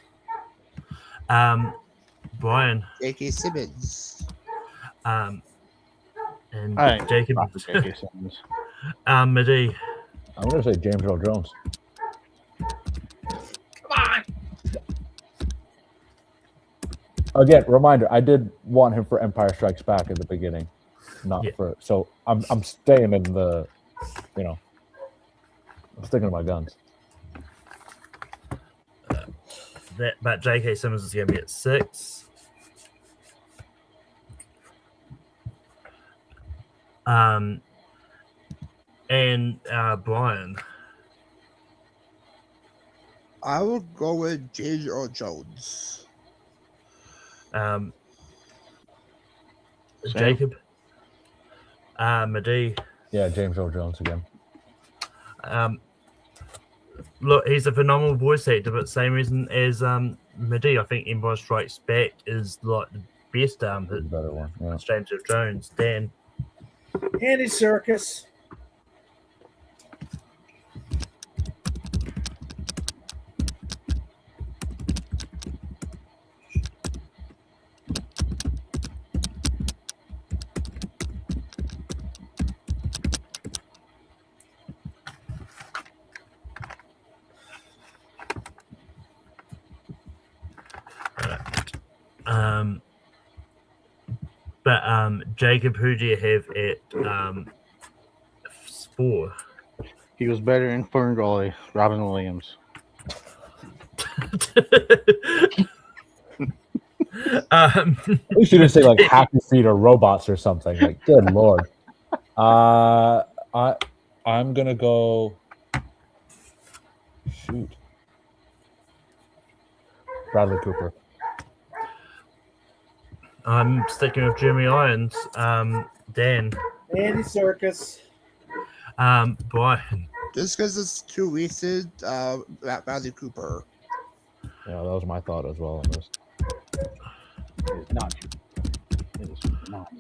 Brian. J.K. Simmons. And All right. Jacob. J.K. Simmons. Mehdi. I'm going to say James Earl Jones. Come on. Again, reminder: I did want him for Empire Strikes Back at the beginning, not Yeah. for. So I'm staying in the, I'm sticking to my guns. But J.K. Simmons is going to be at 6. And Brian. I will go with James Earl Jones. Jacob. Mehdi. Yeah, James Earl Jones again. Look, he's a phenomenal voice actor, but same reason as Mehdi. I think Empire Strikes Back is like the best He's a better one. Yeah. James Earl Jones. Dan. Andy Serkis. But Jacob, who do you have at 4. He was better in Ferngully, Robin Williams. We should have said like Happy Feet or robots or something. Like, good lord. I'm gonna go. Shoot. Bradley Cooper. I'm sticking with Jeremy Irons. Dan. Andy Serkis. Brian. Just because it's too recent, Bradley Cooper. Yeah, that was my thought as well on this. It is not true. It is not.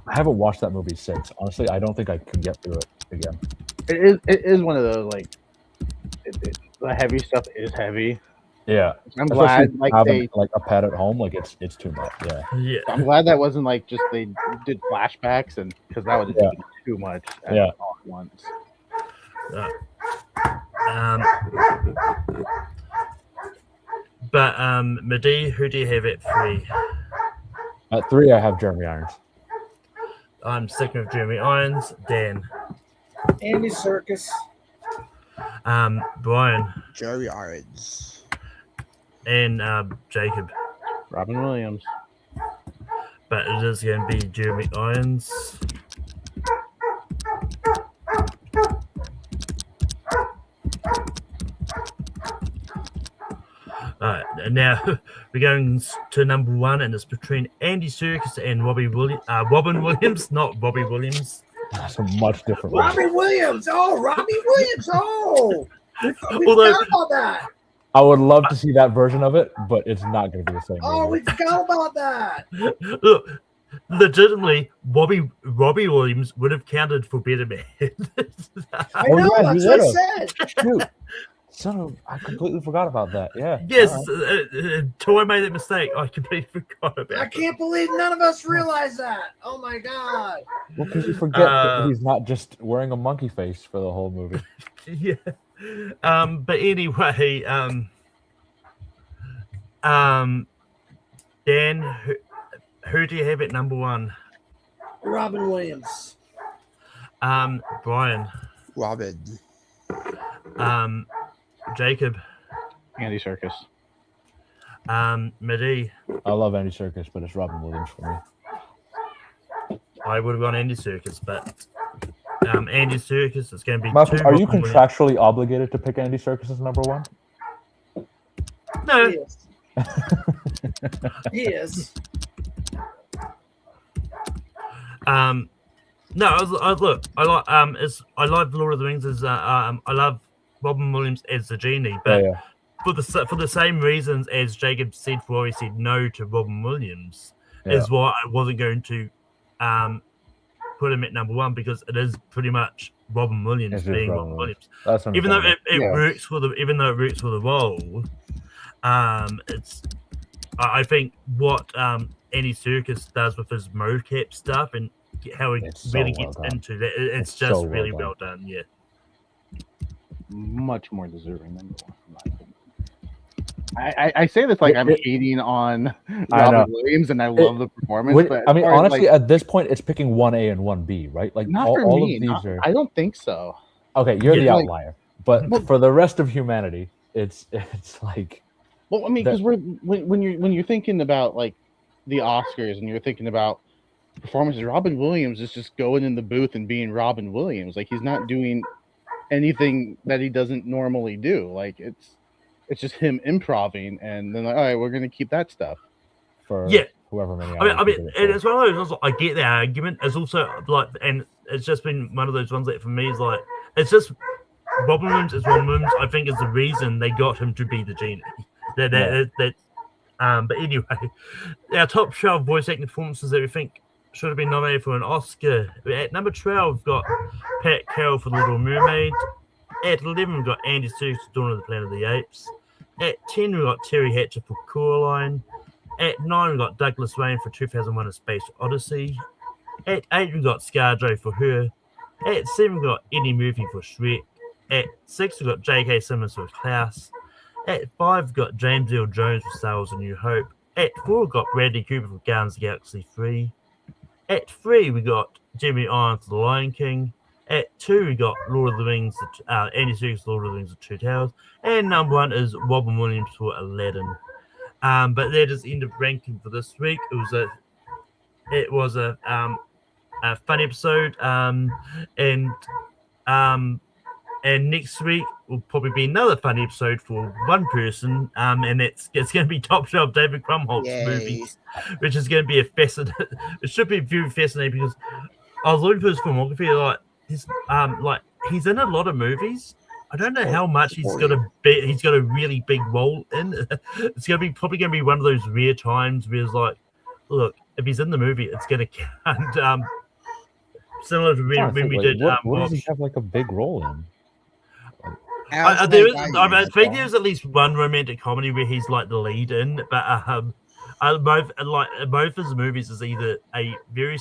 I haven't watched that movie since. Honestly, I don't think I can get through it again. It is one of those like the heavy stuff is heavy. Yeah, I'm especially glad like having they. like a pet at home, like it's too much. Yeah, Yeah. I'm glad that wasn't like just they did flashbacks and because that would have taken too much all at once. But Madi, who do you have at 3? At 3, I have Jeremy Irons. I'm sticking with Jeremy Irons. Dan. Andy Serkis. Brian. Jerry Irons. And Jacob. Robin Williams. But it is going to be Jeremy Irons. Now we're going to number 1, and it's between Andy Serkis and Robin Williams, not Robbie Williams. That's a much different. Robbie Williams. Oh, Robbie Williams. Oh, we Although- forgot about that. I would love to see that version of it, but it's not going to be the same. Oh, movie. we forgot about that. Look, legitimately, Robbie Williams would have counted for Better Man. I know. yeah, That's he what I would've. said. Shoot. Son of, I completely forgot about that. Yeah. Yes, All right. until I made that mistake, I completely forgot about I it. can't believe none of us realized that. Oh my god. Well, because you forget that he's not just wearing a monkey face for the whole movie. Yeah. But anyway, Dan, who do you have at number 1? Robin Williams. Brian. Robin. Jacob. Andy Serkis. Madi. I love Andy Serkis, but it's Robin Williams for me. I would have gone Andy Serkis, but Andy Serkis is going to be Malcolm, 2. are you Robin Williams. contractually obligated to pick Andy Serkis as number 1? No. Yes. He is. No, I like I like Lord of the Rings as I love Robin Williams as the genie, but Yeah. for the same reasons as Jacob said before he said no to Robin Williams is why I wasn't going to put him at number 1, because it is pretty much Robin Williams It's just being Robin Robin Williams. Williams. That's Even though understandable. it works for the role, it's I think what Andy Serkis does with his mocap stuff and how he It's so really well gets done. into that, it's It's just so well really done. well done. Yeah. Much more deserving than the one. I say this like I'm hating on I know. Robin Williams, and I love the performance. When- but I mean, as far as, honestly, like, at this point, it's picking 1A and 1B, right? Like not all, for all me. of these not- are. I don't think so. Okay, you're the Yeah, like- outlier, but for the rest of humanity, it's like Well, I mean, That- because when you're thinking about like the Oscars and you're thinking about performances, Robin Williams is just going in the booth and being Robin Williams. Like, he's not doing anything that he doesn't normally do. Like, it's just him improving, and then like, all right, we're gonna keep that stuff. for Yeah. whoever many. I hours mean, you did it and for. it's one of those. Also, I get the argument. It's also like, and it's just been one of those ones that for me is like, it's just Robin Williams is Robin Williams. I think is the reason they got him to be the genie. But anyway, our top 12 voice acting performances that we think should have been nominated for an Oscar. At number 12, we've got Pat Carroll for The Little Mermaid. At 11, we've got Andy Serkis for Dawn of the Planet of the Apes. At 10, we've got Terry Hatcher for Coraline. At 9, we've got Douglas Wayne for 2001: A Space Odyssey. At 8, we've got ScarJo for Her. At 7, we've got Eddie Murphy for Shrek. At 6, we've got J.K. Simmons for Klaus. At 5, we've got James Earl Jones for Star Wars: A New Hope. At 4, we've got Bradley Cooper for Guardians of the Galaxy 3. At 3, we got Jeremy Irons, The Lion King. At 2, we got Lord of the Rings, Andy Serkis, Lord of the Rings, The Two Towers. And number 1 is Robin Williams for Aladdin. But that is the end of ranking for this week. It was a fun episode. And next week will probably be another fun episode for one person, and it's going to be Top Shelf David Krumholtz Yay. movies, which is going to be a fascinating. It should be very fascinating because I was looking for his filmography. He's in a lot of movies. I don't know how much he's got a really big role in. It's probably going to be one of those rare times where it's like, look, if he's in the movie, it's going to count. Similar to when we did. What does he have like a big role in? I think there's at least one romantic comedy where he's like the lead in, but both his movies is either a very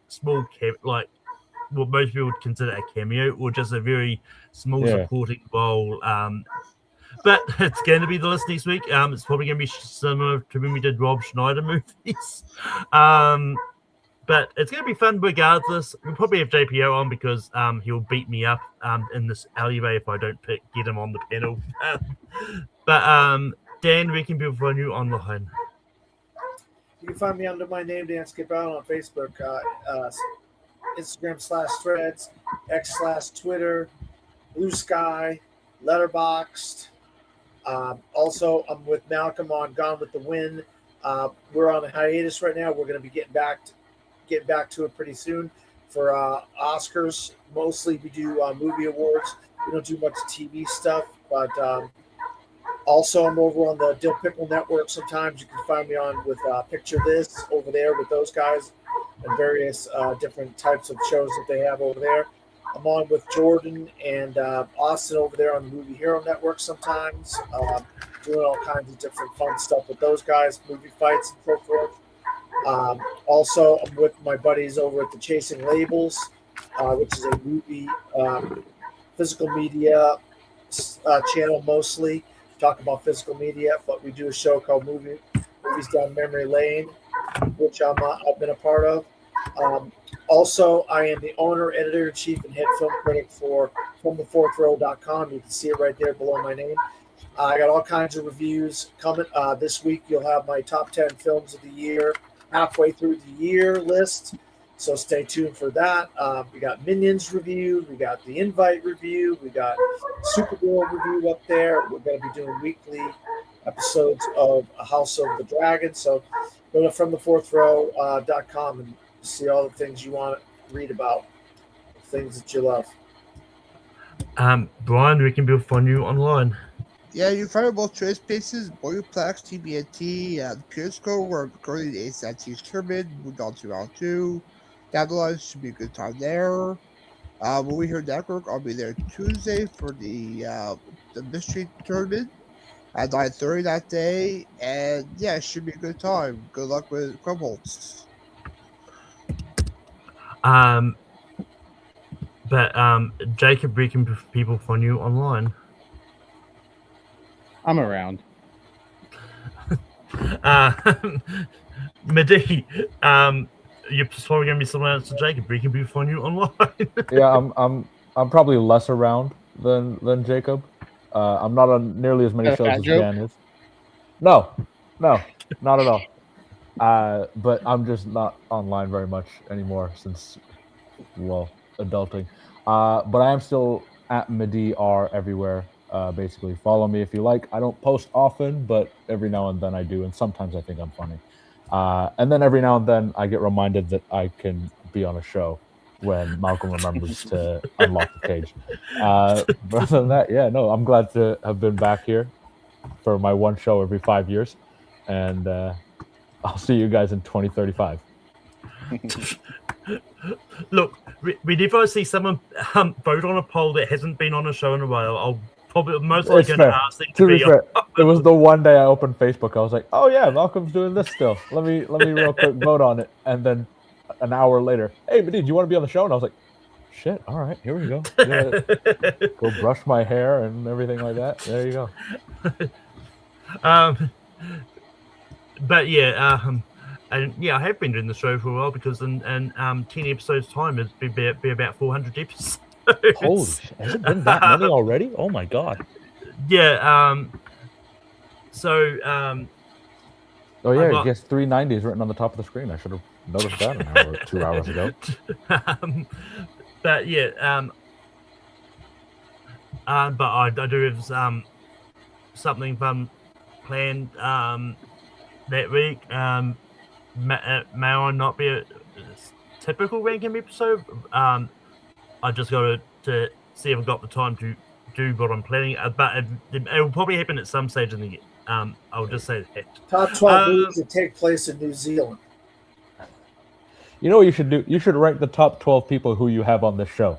small what most people would consider a cameo, or just a very small supporting role. But it's going to be the list next week. It's probably going to be similar to when we did Rob Schneider movies. But it's going to be fun regardless. We'll probably have JPO on because he'll beat me up in this alleyway if I don't get him on the panel. But Dan, where can people find you online? You can find me under my name, Dan Skip Out, on Facebook, Instagram/Threads, X/Twitter, Blue Sky, Letterboxd. Also, I'm with Malcolm on Gone with the Wind. We're on a hiatus right now. We're going to be getting back to it pretty soon for Oscars. Mostly we do movie awards. We don't do much TV stuff, but also I'm over on the Dill Pickle Network. Sometimes you can find me on with Picture This over there with those guys and various different types of shows that they have over there. I'm on with Jordan and Austin over there on the Movie Hero Network sometimes, doing all kinds of different fun stuff with those guys, movie fights and so forth. Also, I'm with my buddies over at the Chasing Labels, which is a movie physical media channel mostly. Talk about physical media, but we do a show called Movies Down Memory Lane, which I've been a part of. Also, I am the owner, editor-in-chief, and head film critic for FilmTheFourthRow.com. You can see it right there below my name. I got all kinds of reviews coming. This week, you'll have my top 10 films of the year, halfway through the year list. So stay tuned for that. We got Minions review. We got The Invite review. We got Supergirl review up there. We're going to be doing weekly episodes of House of the Dragon. So go to FromTheFourthRow.com and see all the things you want to read about, things that you love. Brian, we can find you online. Yeah, you find out both Trace Spaces, Boyoplex, TBNT, the Peersco, where currently the ASAT's tournament, moved on to round 2. Down the line should be a good time there. When we hear Network, I'll be there Tuesday for the mystery tournament at 9:30 that day. And yeah, it should be a good time. Good luck with Krumholtz. But Jacob, where can people find you online? I'm around. Mehdi, you're probably going to be someone else to Jacob. Where can people find you online? Yeah, I'm probably less around than Jacob. I'm not on nearly as many shows as Dan is. No, not at all. But I'm just not online very much anymore since, well, adulting. But I am still at Mehdi R everywhere. Basically, follow me if you like. I don't post often, but every now and then I do, and sometimes I think I'm funny. And then every now and then I get reminded that I can be on a show when Malcolm remembers to unlock the cage. But other than that, yeah, no, I'm glad to have been back here for my one show every 5 years, and I'll see you guys in 2035. Look, whenever I see someone vote on a poll that hasn't been on a show in a while, I'll probably most likely going to ask them to be fair. It was the one day I opened Facebook. I was like, "Oh yeah, Malcolm's doing this still. Let me real quick vote on it." And then an hour later, "Hey, but do you want to be on the show?" And I was like, "Shit, all right, here we go. Yeah, go brush my hair and everything like that. There you go." But yeah, And yeah, I have been doing the show for a while because in 10 episodes time it'd be about 400 episodes. Holy shit. Has it been that many already? Oh my god. Yeah. Oh yeah, I've I got- guess 390 is written on the top of the screen. I should have noticed that an hour, 2 hours ago. But yeah, but I do have something fun planned that week. May I not be a typical ranking episode? I just got to see if I've got the time to do what I'm planning. But it will probably happen at some stage in the year. I'll just say that. Top 12 movies that take place in New Zealand. You know what you should do? You should rank the top 12 people who you have on this show.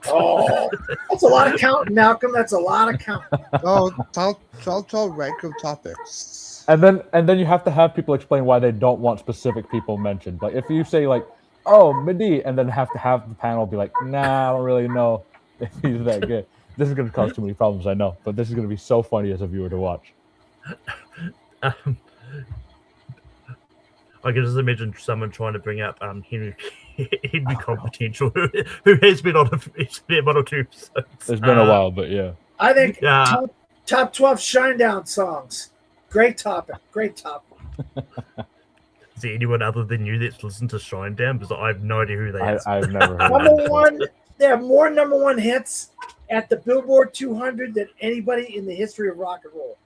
Oh, that's a lot of counting, Malcolm. That's a lot of counting. Oh, top 12 random topics. And then you have to have people explain why they don't want specific people mentioned. Like if you say like, oh, Mehdi, and then have to have the panel be like, nah, I don't really know if he's that good. This is going to cause too many problems, I know, but this is going to be so funny as a viewer to watch. I can just imagine someone trying to bring up Henry Competential, who has been on one or two episodes. It's been a while, but yeah. I think top 12 Shinedown songs. Great topic. Great topic. Is there anyone other than you that's listened to Shinedown? Because I have no idea who they are. I've never heard Number of one, they have more number one hits at the Billboard 200 than anybody in the history of rock and roll.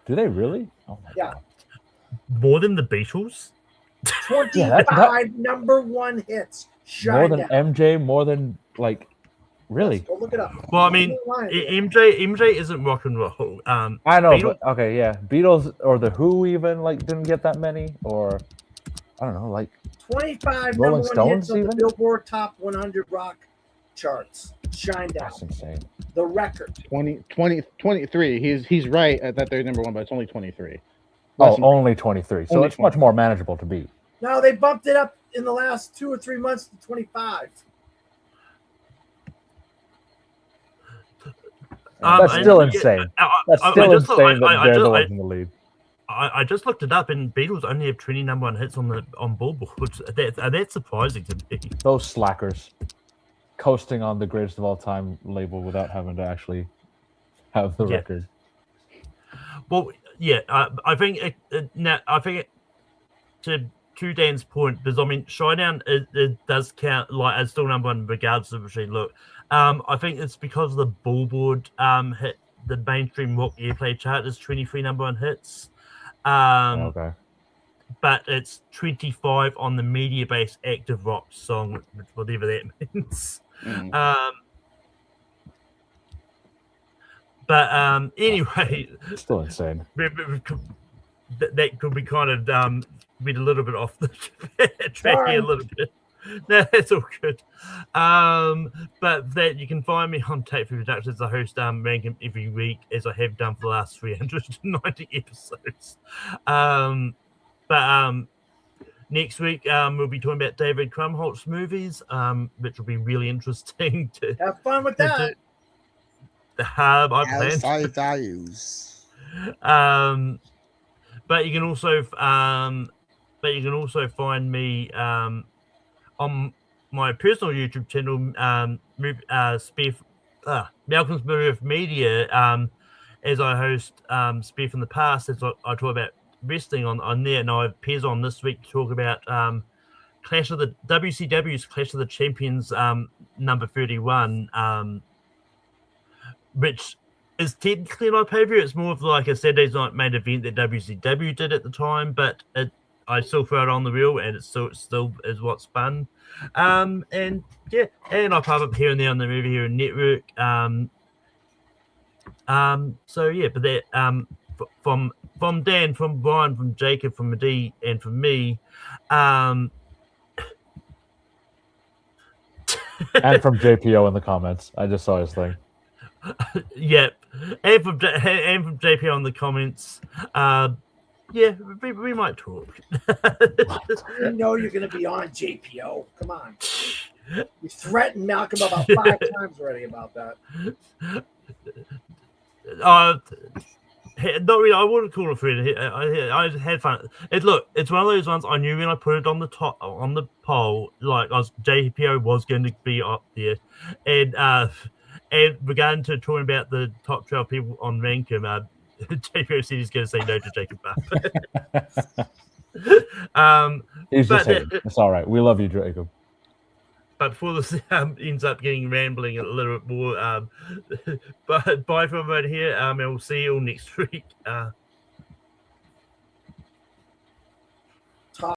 Do they really? Oh my Yeah. god. More than the Beatles? 25 number one hits. More than Shinedown. MJ, more than like really? Go look it up. Well, I mean, MJ isn't rock and roll. I know, Beatles- but okay, yeah. Beatles or the Who even like didn't get that many, or I don't know, like 25 Rolling number one Stones hits on the even? Billboard Top 100 rock charts. Shinedown. that's insane. The record. 23. He's right that they're number one, but it's only 23. Oh, Less than- only 23. So Only it's much more manageable to beat. No, they bumped it up in the last 2 or 3 months to 25. That's and- still insane. That's still just- insane that they're the just- ones in the lead. I just looked it up, and Beatles only have 20 number one hits on Billboard. That's surprising to me. Those slackers coasting on the greatest of all time label without having to actually have the Yeah. record. Well, yeah, I think to Dan's point, because I mean, Shinedown it does count like as still number one regardless of machine look. I think it's because the Billboard hit the mainstream rock airplay chart is 23 number one hits. Okay. But it's 25 on the media-based active rock song, whatever that means. But anyway, Still insane. that could be kind of been a little bit off the track here a little bit. No, that's all good. But that you can find me on Tape Free Productions. I host Rankin every week, as I have done for the last 390 episodes. But next week we'll be talking about David Krumholtz's movies, which will be really interesting to Have fun with that. I plan. Outside values. But you can also find me on my personal YouTube channel, Malcolm's Movie of Media, as I host Spear from the Past, as I talk about wrestling on there. And I have Pez on this week to talk about WCW's Clash of the Champions number 31, which is technically not pay-per-view. It's more of like a Saturday night main event that WCW did at the time, but I still throw it on the reel, and it still is what's fun. And yeah, and I pop up here and there on the Movie Hero Network. So yeah, but that from Dan, from Brian, from Jacob, from Mehdi, and from me. And from JPO in the comments. I just saw his thing. Yep, and from JP on the comments. Yeah, we might talk. You know you're going to be on JPO. Come on. You threatened Malcolm about 5 times already about that. Not really. I wouldn't call it a friend. I had fun. It's one of those ones I knew when I put it on the top on the poll. Like JPO was going to be up there, and began to talking about the top 12 people on Rankum. JPO said he's going to say no to Jacob Buff. He's just hating. It's all right. We love you, Jacob. But before this ends up getting rambling a little bit more, bye from right here. And we'll see you all next week.